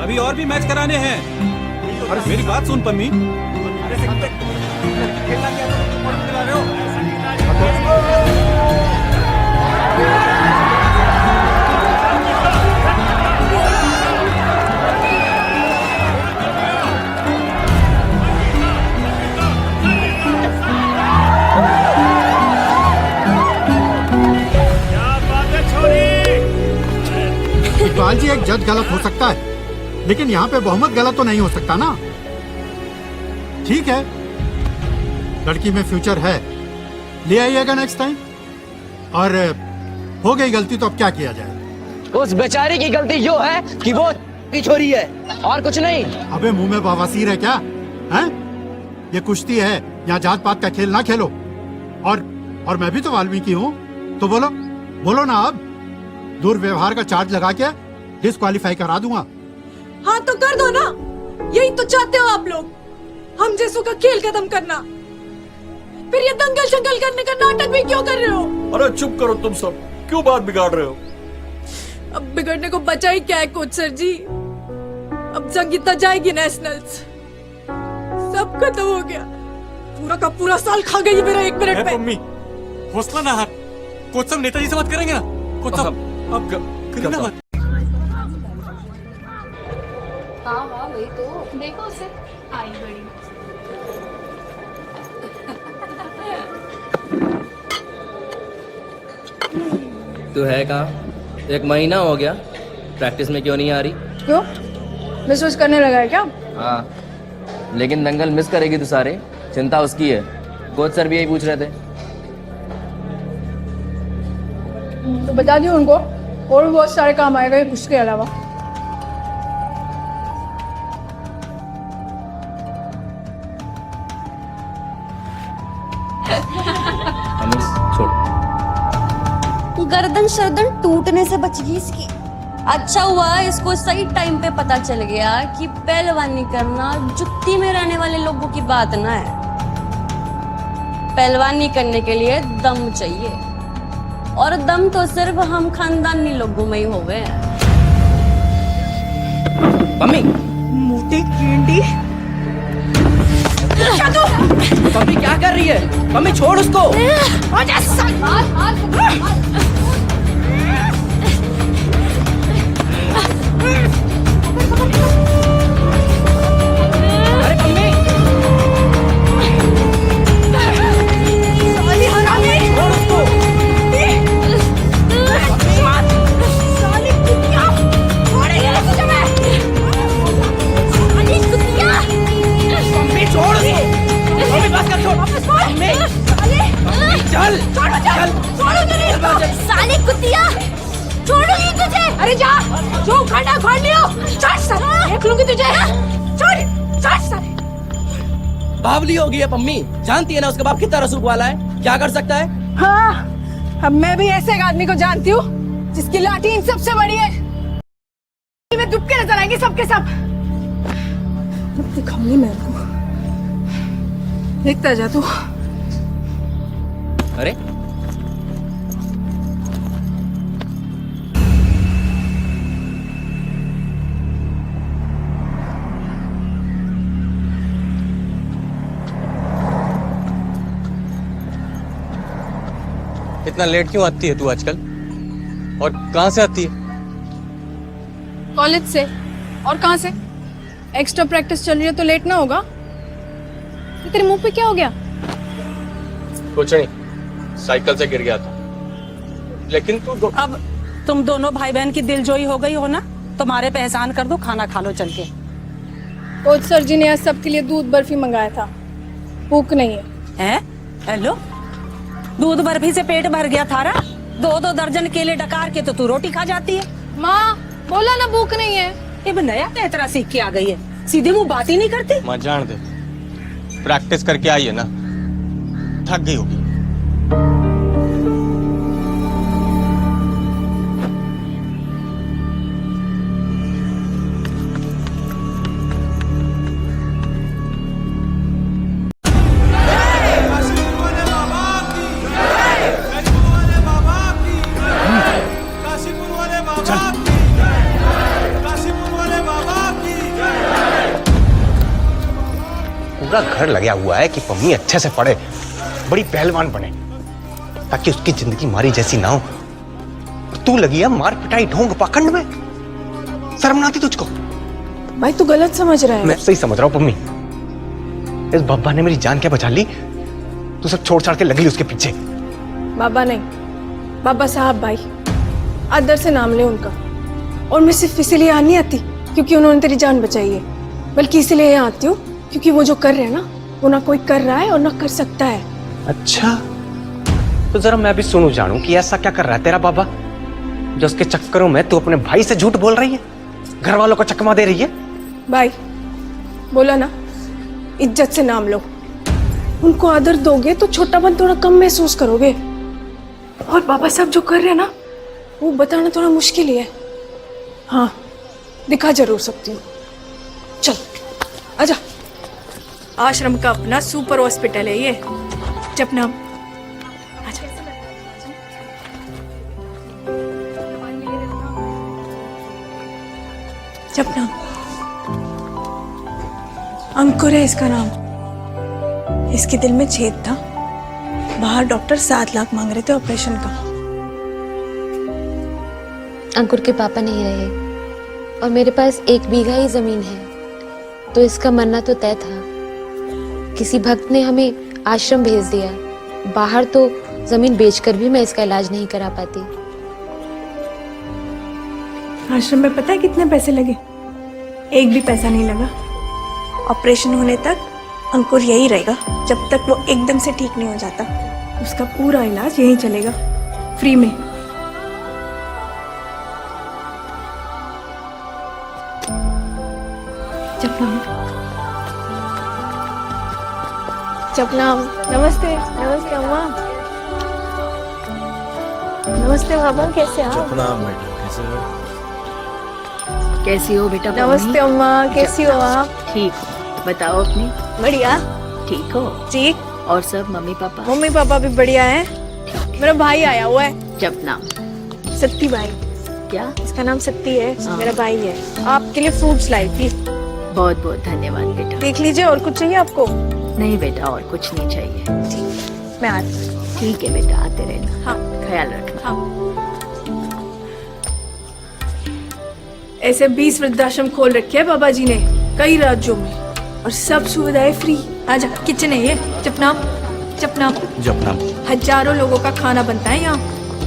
अभी और भी मैच कराने हैं। अरे मेरी बात सुन पम्मी। इकबाल जी, एक जज गलत हो सकता है लेकिन यहाँ पे बहुमत गलत तो नहीं हो सकता ना। ठीक है, लड़की में फ्यूचर है, ले आइएगा नेक्स्ट टाइम। और हो गई गलती तो अब क्या किया जाए। उस बेचारी की गलती यो है कि वो की छोरी है और कुछ नहीं। अबे मुंह में बवासीर है क्या? हैं? ये कुश्ती है, यहाँ जात पात का खेल ना खेलो। और मैं भी तो वाल्मीकि हूँ, तो बोलो ना। अब दुर्व्यवहार का चार्ज लगा के डिस्क्वालीफाई करा दूंगा। हाँ तो कर दो ना, यही तो चाहते हो आप लोग, हम जैसों का खेल खत्म करना। फिर ये दंगल शंगल करने का नाटक भी क्यों कर रहे हो? अरे चुप करो तुम सब, क्यों बात बिगाड़ रहे हो? अब बिगड़ने को बचा ही क्या है कोच सर जी। अब संगीता जाएगी नेशनल्स, सब खत्म हो गया। पूरा का पूरा साल खा गई मेरा 1 मिनट में। मम्मी हौसला ना हार, कोच साहब नेताजी से बात करेंगे ना। कोच साहब अब करिए ना बात। हाँ वही तो देखो उसे आई बड़ी। तू है कहाँ? 1 महीना हो गया, प्रैक्टिस में क्यों नहीं आ रही? क्यों, मिस करने लगा है क्या? हाँ, लेकिन दंगल मिस करेगी तो सारे, चिंता उसकी है। कोच सर भी यही पूछ रहे थे। तो बता दियो उनको, और भी बहुत सारे काम आएगा ये कुछ के अलावा। छोड़। गर्दन शर्दन टूटने से बच गई इसकी। अच्छा हुआ इसको सही टाइम पे पता चल गया कि पहलवानी करना जुत्ती में रहने वाले लोगों की बात ना है। पहलवानी करने के लिए दम चाहिए, और दम तो सिर्फ हम खानदानी लोगों में ही हो गए हैं। मम्मी मोटी कीड़ी मम्मी क्या कर रही है? मम्मी छोड़ उसको। अरे मम्मी छोड़ उसको। मम्मी छोड़ उसको। मम्मी बस कर, छोड़। मम्मी चल चल साली कुतिया, छोड़ूंगी तुझे। अरे जा, जो उखाड़ा उखाड़ लियो। छोड़ साले, देख लूंगी तुझे। छोड़ छोड़ साले। बावली हो गई है मम्मी, जानती है ना उसका बाप कितना रसूख वाला है, क्या कर सकता है? हाँ, अब मैं भी ऐसे एक आदमी को जानती हूँ जिसकी लाठी इन सबसे बड़ी है। मैं दुबके नजर आएंगे सबके सब। दिखाऊंगी मैं उनको, देखता जा तू। अरे इतना लेट क्यों आती है तू आजकल, और कहाँ से आती है? कॉलेज से। और कहाँ से? एक्स्ट्रा प्रैक्टिस चल रही है तो लेट ना होगा। ये तेरे मुंह पे क्या हो गया? कुछ नहीं, साइकिल से गिर गया था। लेकिन तू अब तुम दोनों भाई बहन की दिलजोई हो गई हो ना, तुम्हारे पे एहसान कर दो, खाना खा लो चल के। कोच सर जी ने आज सबके लिए दूध बर्फी मंगाया था, भूख नहीं है। हैं? हेलो, दूध बर्फी से पेट भर गया थारा? 2-2 दर्जन केले डकार के तो तू रोटी खा जाती है। माँ बोला ना भूख नहीं है। ये नया तेतरा सीख के आ गई है, सीधे मुंह बात ही नहीं करती। मां जान दे, प्रैक्टिस करके आई है ना, थक गई होगी। पूरा घर लगा हुआ है कि पम्मी अच्छे से पढ़े, बड़ी पहलवान बने, ताकि उसकी जिंदगी मारी जैसी ना हो। तू लगी है मार पिटाई ढोंग पाखंड में, शर्म ना आती तुझको? भाई तू गलत समझ रहा है। मैं सही समझ रहा हूँ पम्मी, इस बब्बा ने मेरी जान क्या बचा ली, तू सब छोड़ छाड़ के लगी उसके पीछे। बाबा नहीं, बाबा साहब भाई, आदर से नाम ले उनका। और मैं सिर्फ इसीलिए यहाँ नहीं आती क्योंकि उन्होंने तेरी जान बचाई है, बल्कि इसलिए यहाँ आती हूँ क्योंकि वो जो कर रहे हैं ना, वो ना कोई कर रहा है और ना कर सकता है। अच्छा, तो जरा मैं भी सुनूं जानूं कि ऐसा क्या कर रहा है तेरा बाबा, जो उसके चक्करों में तू अपने भाई से झूठ बोल रही है, घर वालों को चकमा दे रही है। भाई बोला ना, इज्जत से नाम लो। उनको आदर दोगे तो छोटापन थोड़ा कम महसूस करोगे। और बाबा साहब जो कर रहे हैं ना, वो बताना थोड़ा मुश्किल ही है। हाँ, दिखा जरूर सकती हूँ। चल आजा, आश्रम का अपना सुपर हॉस्पिटल है ये। जपनाम, आजा। जपनाम, अंकुर है इसका नाम। इसके दिल में छेद था, बाहर डॉक्टर 7 लाख मांग रहे थे ऑपरेशन का। अंकुर के पापा नहीं रहे और मेरे पास 1 बीघा ही जमीन है, तो इसका मरना तो तय था। किसी भक्त ने हमें आश्रम भेज दिया, बाहर तो जमीन बेचकर भी मैं इसका इलाज नहीं करा पाती। आश्रम में पता है कितने पैसे लगे? 1 भी पैसा नहीं लगा। ऑपरेशन होने तक अंकुर यही रहेगा, जब तक वो एकदम से ठीक नहीं हो जाता। उसका पूरा इलाज यहीं चलेगा, फ्री में। जपनाम, जपनाम। नमस्ते, नमस्ते अम्मा। नमस्ते बाबा, कैसे आप? जपनाम बेटा, कैसे हो? कैसी हो बेटा? नमस्ते अम्मा, कैसी हो आप? ठीक हो, बताओ अपनी। बढ़िया। ठीक हो जी। और सब मम्मी पापा? मम्मी पापा भी बढ़िया है। मेरा भाई आया हुआ है। जब नाम? सत्ती भाई। क्या? इसका नाम सत्ती है। हाँ। मेरा भाई है। आपके लिए फ्रूट्स लाई थी। बहुत बहुत धन्यवाद बेटा। देख लीजिए, और कुछ चाहिए आपको? नहीं बेटा, और कुछ नहीं चाहिए। ठीक, मैं आती हूँ। ठीक है बेटा, आते रहना। हाँ। ख्याल रखना। हाँ। ऐसे 20 वृद्धाश्रम खोल रखे हैं बाबा जी ने कई राज्यों में, और सब सुविधाएं फ्री। आजा, किचन है ये। जपनाम जपनाम। जपनाम। हजारों लोगों का खाना बनता है यहाँ,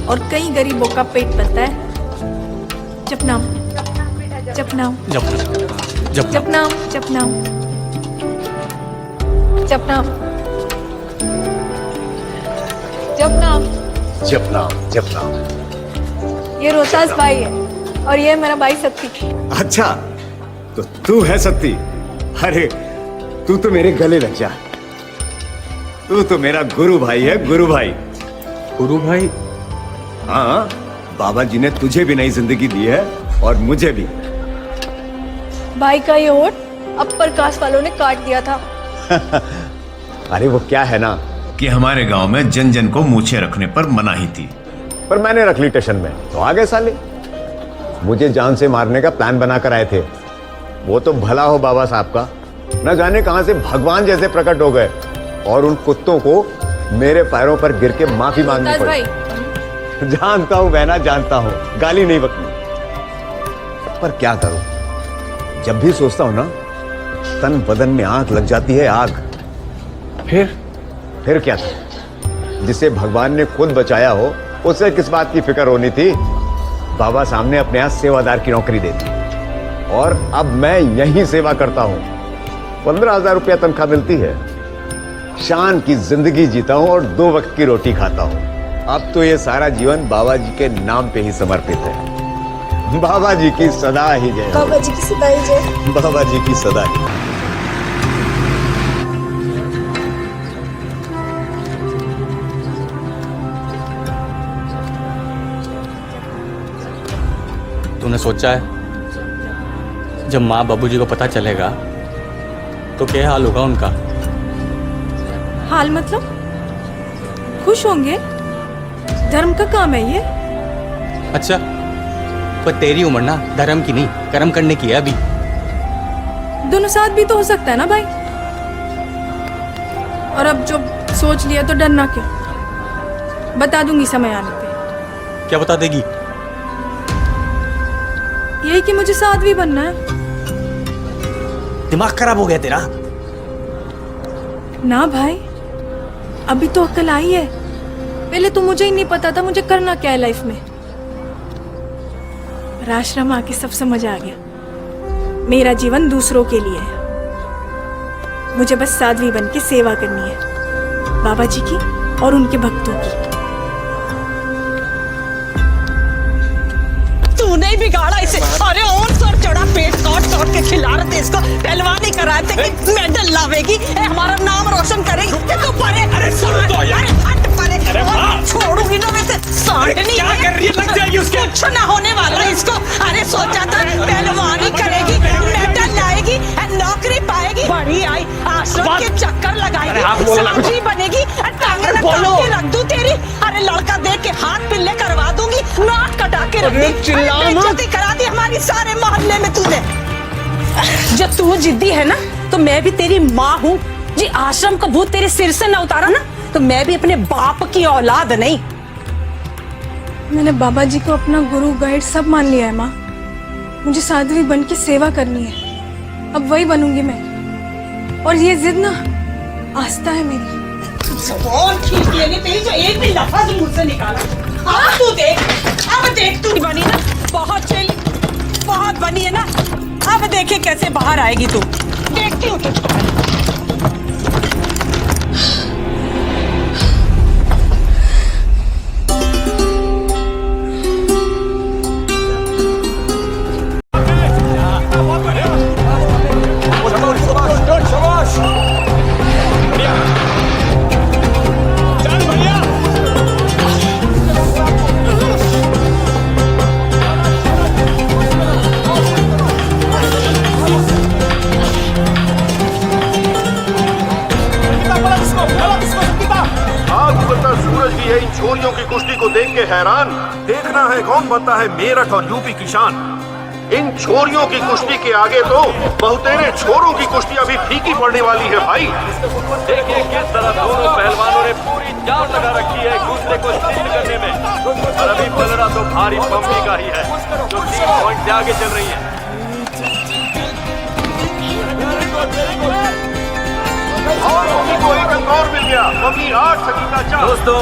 और कई गरीबों का पेट भरता है। जपनाम जपनाम जपनाम। जपनाम जपनाम जपनाम जपनाम। जपनाम जपनाम। ये रोहतास भाई है, और ये मेरा भाई सत्ती। अच्छा, तो तू है सत्ती? अरे तू तो मेरे गले लग जा। तू तो मेरा गुरु भाई है, गुरु भाई। गुरु भाई? हाँ, बाबा जी ने तुझे भी नई जिंदगी दी है, और मुझे भी। भाई का ये होठ अपर कास्ट वालों ने काट दिया था। अरे वो क्या है ना कि हमारे गांव में जन जन को मूछें रखने पर मनाही थी, पर मैंने रख ली टेशन में, तो आ गए साले। मुझे जान से मारने का प्लान बनाकर आए थे। वो तो भला हो बाबा साहब का, न जाने कहां से भगवान जैसे प्रकट हो गए, और उन कुत्तों को मेरे पैरों पर गिर के माफी मांगनी पड़ी। जानता हूं बहना, जानता हूं, गाली नहीं बकनी, पर क्या करूं, जब भी सोचता हूं ना, तन बदन में आग लग जाती है, आग। फिर क्या था? जिसे भगवान ने खुद बचाया हो, उसे किस बात की फिक्र होनी थी? बाबा सामने अपने यहाँ सेवादार की नौकरी दे दी, और अब मैं यहीं सेवा करता हूँ। 15,000 रुपया तनख्वाह मिलती है, शान की जिंदगी जीता हूँ, और 2 वक्त की रोटी खाता हूँ। अब तो ये सारा जीवन बाबा जी के नाम पे ही समर्पित है। बाबा जी की सदा ही जय। बाबा जी की सदा ही जय। बाबा जी की सदा ही। तूने सोचा है जब माँ बाबूजी को पता चलेगा तो क्या हाल होगा उनका? हाल मतलब? खुश होंगे, धर्म का काम है ये। अच्छा, पर तेरी उम्र ना धर्म की नहीं, कर्म करने की है अभी। दोनों साथ भी तो हो सकता है ना भाई। और अब जो सोच लिया तो डरना क्यों? बता दूंगी समय आने पे। क्या बता देगी? यही कि मुझे साध्वी बनना है। दिमाग खराब हो गया तेरा? ना भाई, अभी तो अक्ल आई है। पहले तो मुझे ही नहीं पता था मुझे करना क्या है लाइफ में। पर आश्रम आके सब समझ आ गया। मेरा जीवन दूसरों के लिए है। मुझे बस साध्वी बन के सेवा करनी है, बाबा जी की और उनके भक्तों की। तूने ही बिगाड़ा इसे। अरे और सर चढ़ा, पेट काट के खिला रहे थे इसको, पहलवानी कराए थे कि मेडल लावेगी, हमारा नाम रोशन करेगी। तो परे, अरे सुन तो यार, हट परे, छोड़ूंगी ना मैं तेरे। सांडनी क्या कर रही है? लग जाएगी उसके। कुछ ना होने वाला इसको। अरे सोचा था पहलवानी करेगी, मेडल लाएगी, नौकरी पाएगी, बड़ी आई आश्रम के चक्कर लगाएगी, साध्वी बनेगी, टांगे में काट के रख दूं तेरी। अरे लड़का देख के हाथ पिल्ले करवा दूंगी, नाक कटा के रख दी, बेइज्जती करा दी हमारी सारे मोहल्ले में तूने। जब तू जिद्दी है ना, तो मैं भी तेरी माँ हूँ जी। आश्रम का भूत तेरे सिर से न उतारा ना, तो मैं भी अपने बाप की औलाद नहीं। मैंने बाबा जी को अपना गुरु गाइड सब मान लिया है माँ। मुझे साध्वी बन के सेवा करनी है, अब वही बनूंगी मैं। और ये जिद ना आस्था है मेरी। जबान खींच लेनी तेरी, जो एक भी लफ्ज़ मुंह से निकाला। अब तू देख तू बनी ना, बहुत चली, बहुत बनी है ना। अब देखे कैसे बाहर आएगी तू, देखती हूँ तुझको। हैरान, देखना है कौन बनता है मेरठ और यूपी की शान। इन छोरियों की कुश्ती के आगे तो बहुतेरे छोरों की कुश्तियां भी फीकी पड़ने वाली है भाई। देखिए किस तरह दोनों पहलवानों ने पूरी जान लगा रखी है एक दूसरे को सिद्ध करने में। और अभी पलड़ा तो भारी पम्मी का ही है जो 3 पॉइंट से आगे चल रही है। और पम्मी को एक अंक और मिल गया, पम्मी 8 संगीता 4। दोस्तों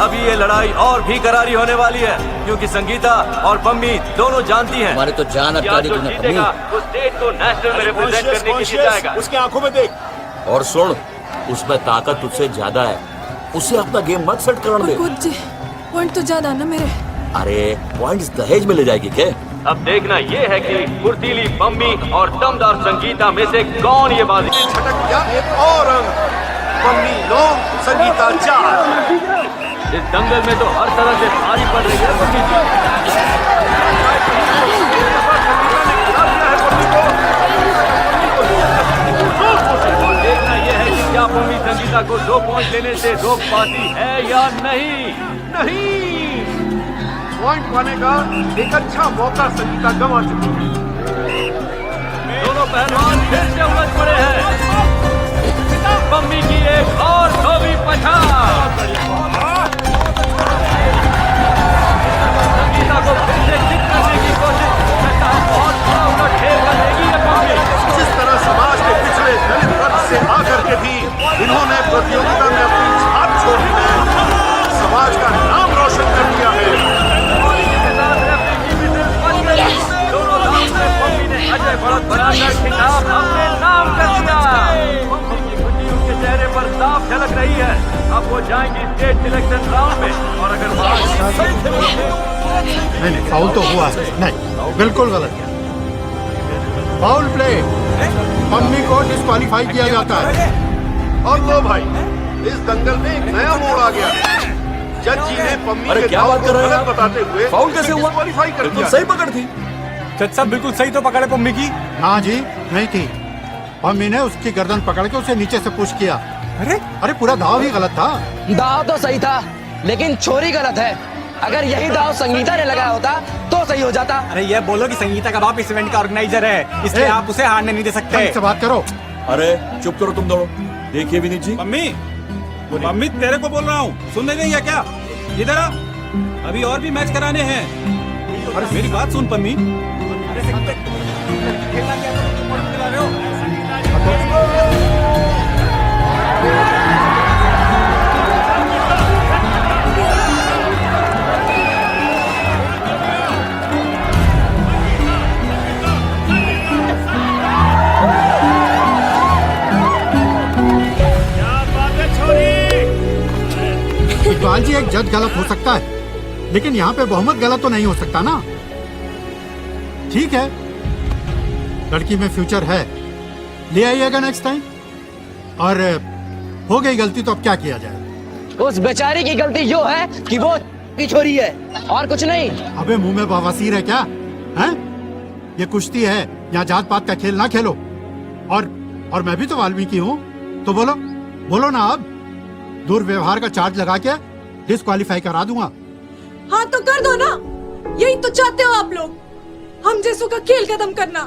अभी ये लड़ाई और भी करारी होने वाली है क्योंकि संगीता और पम्मी दोनों जानती हैं हमारे तो जान कि आज जो जीतेगा वो स्टेट को नेशनल में रिप्रेजेंट करने के लिए जाएगा। उसकी आंखों में देख और सुन, उसमें ताकत तुझसे ज्यादा है, उसे अपना गेम मत सेट करने दे। कुछ पॉइंट तो ज्यादा ना मेरे। अरे पॉइंट्स दहेज में ले जाएगी क्या? अब देखना ये है कि फुर्तीली पम्मी और दमदार संगीता में से कौन ये बाजी छटक गया एक और अंक, पम्मी 9 संगीता 4। इस दंगल में तो हर तरह से भारी पड़ रही है पम्मी जी। और देखना यह है कि क्या पम्मी संगीता को 2 पॉइंट लेने से रोक पाती है या नहीं। नहीं, पॉइंट पाने का एक अच्छा मौका संगीता गंवा चुकी है। दोनों पहलवान फिर से उलझ पड़े हैं। पम्मी की एक और धोबी पछाड़ संगीता को फिर से चित करने की कोशिश। बहुत बड़ा उलटफेर करेगी ये पम्मी। जिस तरह समाज के पिछड़े दलित वर्ग से आकर के भी इन्होंने प्रतियोगिता में अपनी छाप छोड़ी है, समाज का नाम रोशन कर दिया है। दोनों राउंड में पम्मी ने अजय बढ़त बनाकर खिताब अपने नाम कर दिया। पम्मी की खुशी उनके चेहरे पर साफ झलक रही है। अब वो जाएंगी स्टेट सिलेक्शन राउंड में और अगर नहीं, फाउल तो हुआ है। नहीं, बिल्कुल गलत। फाउल प्ले, पम्मी को डिस्क्वालीफाई किया जाता है। और लो भाई, इस दंगल में एक नया मोड़ आ गया। जज जी ने पम्मी अरे के क्या दाव बात को कर रहे हैं गलत आप? बताते हुए फाउल कैसे हुआ? डिस्क्वालीफाई कर बिल्कुल दिया। सही पकड़ थी। जज साहब बिल्कुल सही तो पकड़े पम्मी की। हाँ जी, नहीं थी। पम्मी ने उसकी गर्दन पकड़ के उसे नीचे से पुश किया। अरे पूरा दाव ही गलत था। दाव तो सही था लेकिन छोरी गलत है। अगर यही दाव संगीता ने लगाया होता तो सही हो जाता। अरे ये बोलो कि संगीता का बाप इस इवेंट का ऑर्गेनाइजर है, इसलिए आप उसे हारने नहीं दे सकते। ढंग से बात करो। अरे चुप करो तुम दोनों। देखिए विनीत जी, मम्मी तेरे को बोल रहा हूँ, सुन नहीं है क्या? इधर आ, अभी और भी मैच कराने हैं। अरे मेरी बात सुन पम्मी। इकबाल जी, एक जज गलत हो सकता है लेकिन यहाँ पे बहुमत गलत तो नहीं हो सकता ना। ठीक है, लड़की में फ्यूचर है, ले आइएगा नेक्स्ट टाइम। और हो गई गलती तो अब क्या किया जाए। उस बेचारी की गलती यो है कि वो की छोरी है और कुछ नहीं। अबे मुंह में बवासीर है क्या? हैं? ये कुश्ती है, यहाँ जात पात का खेल ना खेलो। और मैं भी तो वाल्मीकि हूँ, तो बोलो ना। अब दुर्व्यवहार का चार्ज लगा के डिस्क्वालीफाई करा दूंगा। हाँ तो कर दो ना, यही तो चाहते हो आप लोग, हम जैसों का खेल खत्म करना।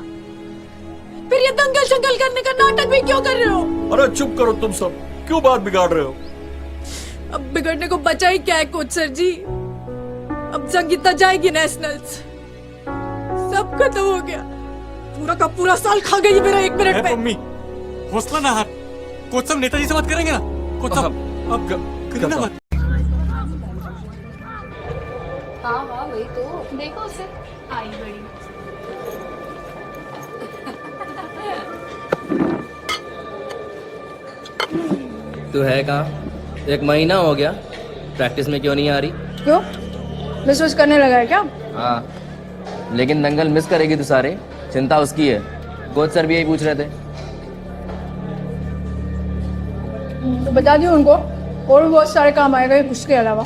फिर ये दंगल शंगल करने का नाटक भी क्यों कर रहे हो? अरे चुप करो तुम सब, क्यों बात बिगाड़ रहे हो? अब बिगड़ने को बचा ही क्या है कोच सर जी। अब संगीता जाएगी नेशनल्स, सब खत्म हो गया। पूरा का पूरा साल खा गई मेरा 1 मिनट में। मम्मी हौसला ना हार, कोच साहब नेताजी से बात करेंगे ना। कोच साहब अब करिए ना बात। हाँ वही तो देखो उसे आई बड़ी। तू है कहाँ? 1 महीना हो गया, प्रैक्टिस में क्यों नहीं आ रही? क्यों, मिस करने लगा है क्या? हाँ, लेकिन दंगल मिस करेगी तो सारे, चिंता उसकी है। कोच सर भी यही पूछ रहे थे। तो बता दियो उनको, और भी बहुत सारे काम आएगा ये कुछ के अलावा।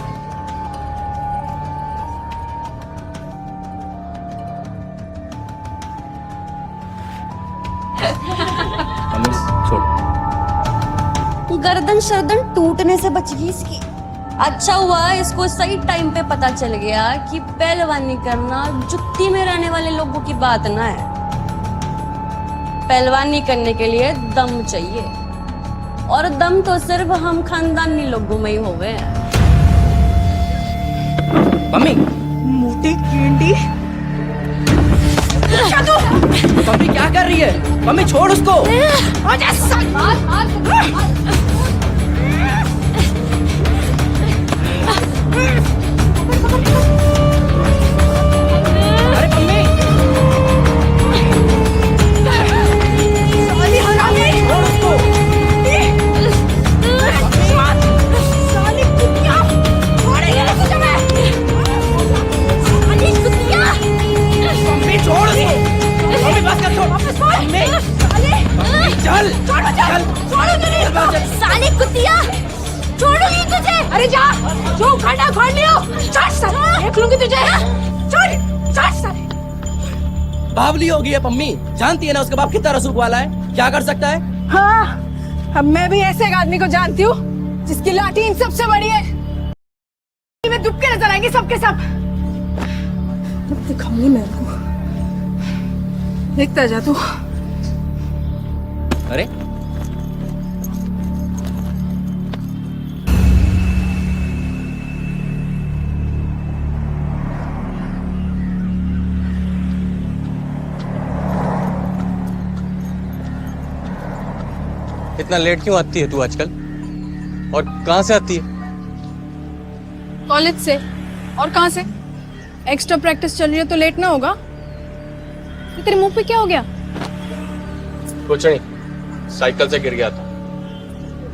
छोड़। गर्दन शर्दन टूटने से बच गई इसकी। अच्छा हुआ इसको सही टाइम पे पता चल गया कि पहलवानी करना जुत्ती में रहने वाले लोगों की बात ना है। पहलवानी करने के लिए दम चाहिए, और दम तो सिर्फ हम खानदानी लोगों में ही हो गए हैं। मम्मी मोटी कीड़ी। मम्मी क्या कर रही है? मम्मी छोड़ उसको। अरे मम्मी छोड़ उसको। मम्मी छोड़ उसको। मम्मी बस कर, छोड़। मम्मी चल चल चल। साली कुतिया, छोड़ूंगी तुझे। अरे जा, जो उखाड़ा उखाड़ लियो। चल साले, देख लूंगी तुझे। चल चल साले। बावली हो गई है मम्मी, जानती है ना उसका बाप कितना रसूख वाला है, क्या कर सकता है। हाँ, अब मैं भी ऐसे एक आदमी को जानती हूँ जिसकी लाठी इन सबसे बड़ी है। में दुबके नजर आएंगे सबके सब। अब दिखाऊंगी मैं उनको। देखता जा तू। अरे इतना लेट क्यों आती है तू आजकल, और कहाँ से आती है? कॉलेज से। और कहाँ से? एक्स्ट्रा प्रैक्टिस चल रही है तो लेट ना होगा। ये तेरे मुंह पे क्या हो गया? कुछ नहीं, साइकिल से गिर गया था।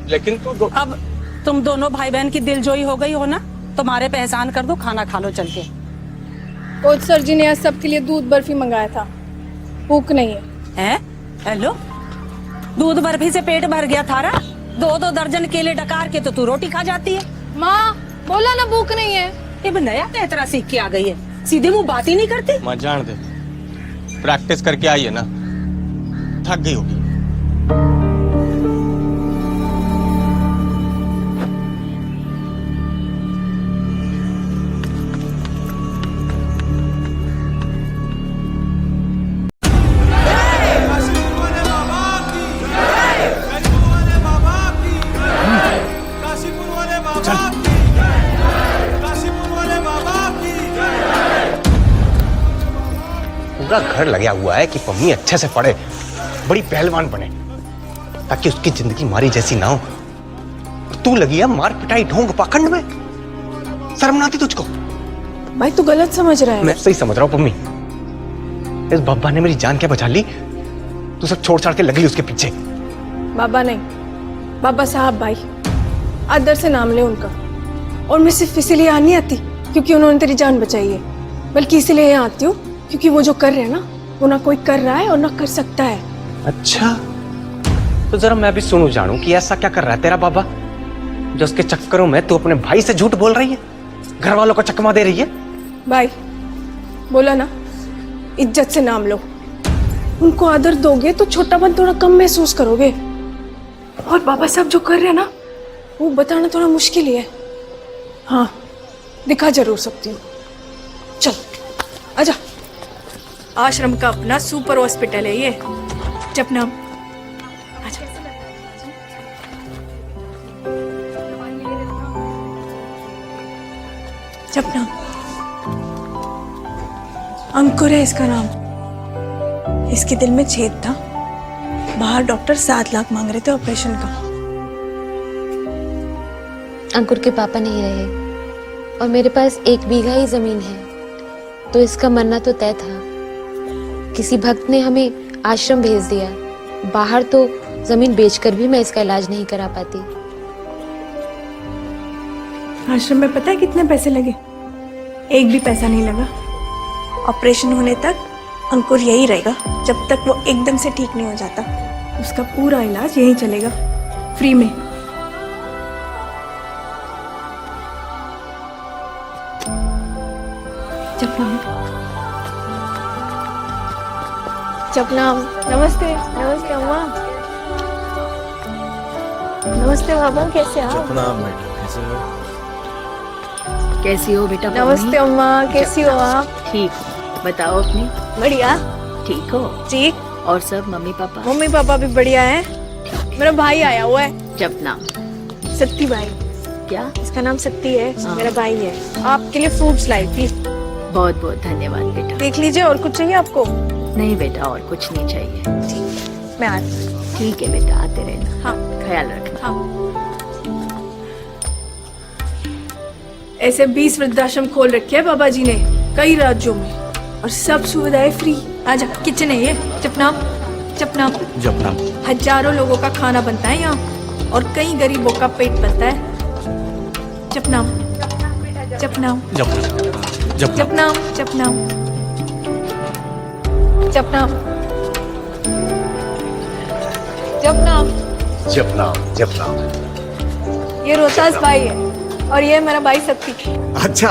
लेकिन तू अब तुम दोनों भाई बहन की दिलजोई हो गई हो ना, तुम्हारे पे एहसान कर दो, खाना खा लो चल के। कोच सर जी ने आज सबके लिए दूध बर्फी मंगाया था। भूख नहीं है। हैं? हेलो, दूध बर्फी से पेट भर गया थारा? 2-2 दर्जन केले डकार के तो तू रोटी खा जाती है। माँ बोला ना भूख नहीं है। ये नया तेतरा सीख के आ गई है, सीधे मुंह बात ही नहीं करती। मैं जान दे, प्रैक्टिस करके आई है ना, थक गई होगी। पूरा घर लगा हुआ है कि पम्मी अच्छे से पढ़े, बड़ी पहलवान बने, ताकि उसकी जिंदगी मारी जैसी ना हो। तू लगी है मार पिटाई ढोंग पाखंड में। शर्म ना आती तुझको? भाई तू गलत समझ रहा है। मैं सही समझ रहा हूँ पम्मी। इस बब्बा ने मेरी जान क्या बचा ली, तू सब छोड़ छाड़ के लगी उसके पीछे। बाबा नहीं, बाबा साहब भाई। आदर से नाम ले उनका। और मैं सिर्फ इसीलिए यहाँ नहीं आती क्योंकि उन्होंने तेरी जान बचाई है, बल्कि इसीलिए यहाँ आती हूँ क्योंकि वो जो कर रहे हैं ना, वो ना कोई कर रहा है और ना कर सकता है। अच्छा, तो जरा मैं भी सुनूं जानूं कि ऐसा क्या कर रहा है तेरा बाबा, जो उसके चक्करों में तू अपने भाई से झूठ बोल रही है, घर वालों को चकमा दे रही है। भाई बोला ना, इज्जत से नाम लो। उनको आदर दोगे तो छोटापन थोड़ा कम महसूस करोगे। और बाबा साहब जो कर रहे हैं ना, वो बताना थोड़ा मुश्किल ही है। हाँ, दिखा जरूर सकती हूँ। चल आजा। आश्रम का अपना सुपर हॉस्पिटल है ये। जपनाम। आजा। जपनाम। अंकुर है इसका नाम। इसके दिल में छेद था। बाहर डॉक्टर 7 लाख मांग रहे थे ऑपरेशन का। अंकुर के पापा नहीं रहे और मेरे पास 1 बीघा ही जमीन है, तो इसका मरना तो तय था। किसी भक्त ने हमें आश्रम भेज दिया। बाहर तो जमीन बेचकर भी मैं इसका इलाज नहीं करा पाती। आश्रम में पता है कितने पैसे लगे? 1 भी पैसा नहीं लगा। ऑपरेशन होने तक अंकुर यही रहेगा, जब तक वो एकदम से ठीक नहीं हो जाता। उसका पूरा इलाज यहीं चलेगा, फ्री में। जपनाम। नमस्ते। नमस्ते अम्मा। नमस्ते बाबा, कैसे आप? जपनाम बेटा, कैसे हो? कैसी हो बेटा? नमस्ते अम्मा, कैसी हो आप? ठीक, बताओ अपनी। बढ़िया। ठीक हो? जी। और सब मम्मी पापा? मम्मी पापा भी बढ़िया है। मेरा भाई आया हुआ है। जब नाम? सत्ती भाई। क्या? इसका नाम सत्ती है, मेरा भाई है। आपके लिए फ्रूट्स लाई थी। बहुत बहुत धन्यवाद बेटा। देख लीजिए, और कुछ चाहिए आपको? नहीं बेटा, और कुछ नहीं चाहिए। ठीक, मैं आती हूँ। ठीक है बेटा, आते रहना। हाँ, ख्याल रखना। हाँ। ऐसे 20 वृद्धाश्रम खोल रखे हैं बाबा जी ने कई राज्यों में, और सब सुविधाएं फ्री। आजा, किचन है ये। जपनाम जपनाम जपनाम। हजारों लोगों का खाना बनता है यहाँ, और कई गरीबों का पेट भरता है। जपनाम जपनाम जपनाम जपनाम जपनाम जपनाम जपनाम जपनाम जपनाम। ये रोहतास भाई है, और ये मेरा भाई सत्ती। अच्छा,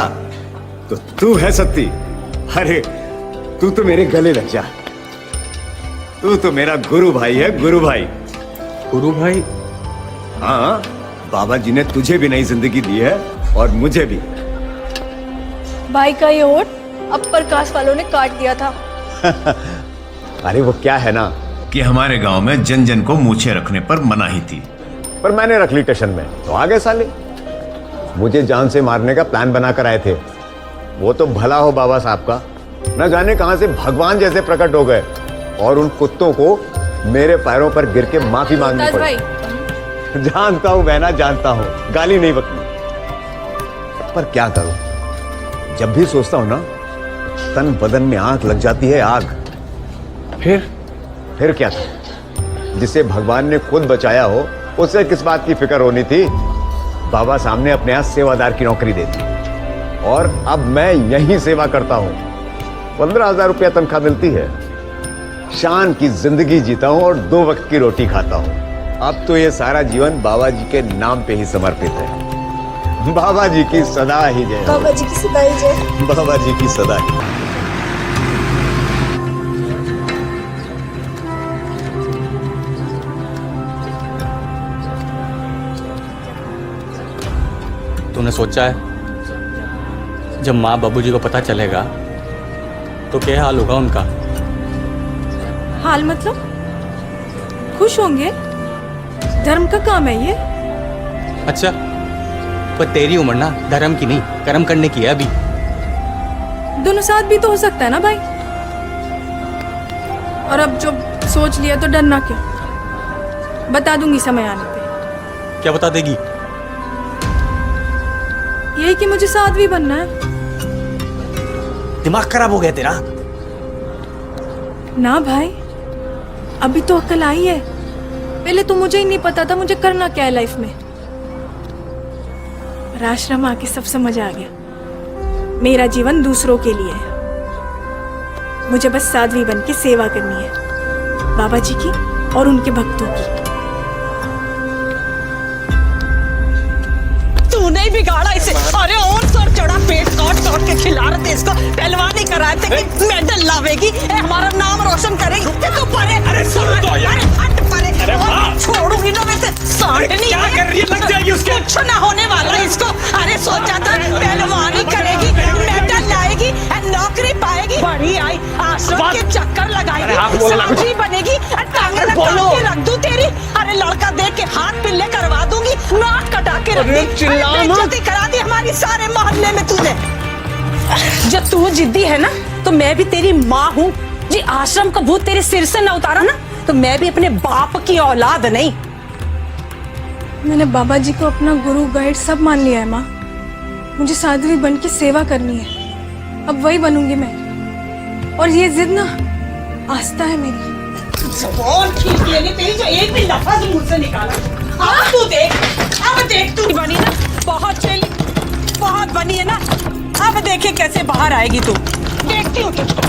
तो तू है सत्ती? अरे तू तो मेरे गले लग जा। तू तो मेरा गुरु भाई है, गुरु भाई। गुरु भाई? हाँ, बाबा जी ने तुझे भी नई जिंदगी दी है, और मुझे भी। भाई का ये होठ अपर कास्ट वालों ने काट दिया था। अरे वो क्या है ना कि हमारे गांव में जन जन को मूछें रखने पर मनाही थी, पर मैंने रख ली टशन में, तो आगे साले मुझे जान से मारने का प्लान बनाकर आए थे। वो तो भला हो बाबा साहब का, न जाने कहां से भगवान जैसे प्रकट हो गए, और उन कुत्तों को मेरे पैरों पर गिर के माफी मांगनी पड़ी। जानता हूं बहना, जानता हूं, गाली नहीं बकनी, पर क्या करूं, जब भी सोचता हूं ना, तन बदन में आग लग जाती है, आग। फिर क्या था? जिसे भगवान ने खुद बचाया हो, उसे किस बात की फिक्र होनी थी? बाबा सामने अपने यहाँ सेवादार की नौकरी दे दी, और अब मैं यहीं सेवा करता हूं। 15,000 रुपया तनख्वाह मिलती है, शान की जिंदगी जीता हूं, और 2 वक्त की रोटी खाता हूं। अब तो ये सारा जीवन बाबा जी के नाम पे ही समर्पित है। बाबा जी की सदा ही जय। बाबा जी की सदा ही जय। बाबा जी की सदा ही। तूने सोचा है जब माँ बाबूजी को पता चलेगा तो क्या हाल होगा उनका? हाल मतलब? खुश होंगे, धर्म का काम है ये। अच्छा, पर तेरी उम्र ना धर्म की नहीं, कर्म करने की है अभी। दोनों साथ भी तो हो सकता है ना भाई। और अब जो सोच लिया तो डरना क्यों? बता दूंगी समय आने पे। क्या बता देगी? यही कि मुझे साध्वी बनना है। दिमाग खराब हो गया तेरा? ना भाई, अभी तो अक्ल आई है। पहले तो मुझे ही नहीं पता था मुझे करना क्या है लाइफ में। पर आश्रम आके सब समझ आ गया। मेरा जीवन दूसरों के लिए है, मुझे बस साध्वी बन के सेवा करनी है, बाबा जी की और उनके भक्तों की। तूने ही बिगाड़ा इसे। अरे और सर चढ़ा, पेट काट काट के खिला रहे थे इसको, पहलवानी कराए थे कि मेडल लावेगी, हमारा नाम रोशन करेगी। तो परे, अरे हट परे, छोड़ूंगी ना मैं, सांडनी क्या कर रही है? लग जाएगी उसके। कुछ ना होने वाला इसको। अरे सोचा था पहलवानी करेगी, मेडल लाएगी, नौकरी पाएगी, बड़ी आई आश्रम के चक्कर लगाएगी, साध्वी बनेगी, टांगे रख दूं तेरी। अरे लड़का देख के हाथ पिल्ले करवा दूंगी, नाक कटा के रख दी, बेइज्जती करा दी हमारी सारे मोहल्ले में तूने। जब तू जिद्दी है ना, तो मैं भी तेरी माँ हूँ जी। आश्रम का भूत तेरे सिर से न उतारा ना, तो मैं भी अपने बाप की औलाद नहीं। मैंने बाबा जी को अपना गुरु गाइड सब मान लिया है माँ। मुझे साध्वी बन के सेवा करनी है, अब वही बनूंगी मैं। और ये जिद ना आस्था है मेरी। जबान खींच लेनी तेरी, जो एक भी लफ्ज़ मुंह से निकाला। अब तू देख तू बनी ना, बहुत चली, बहुत बनी है ना। अब देखे कैसे बाहर आएगी तू। देखती हूँ तुझको।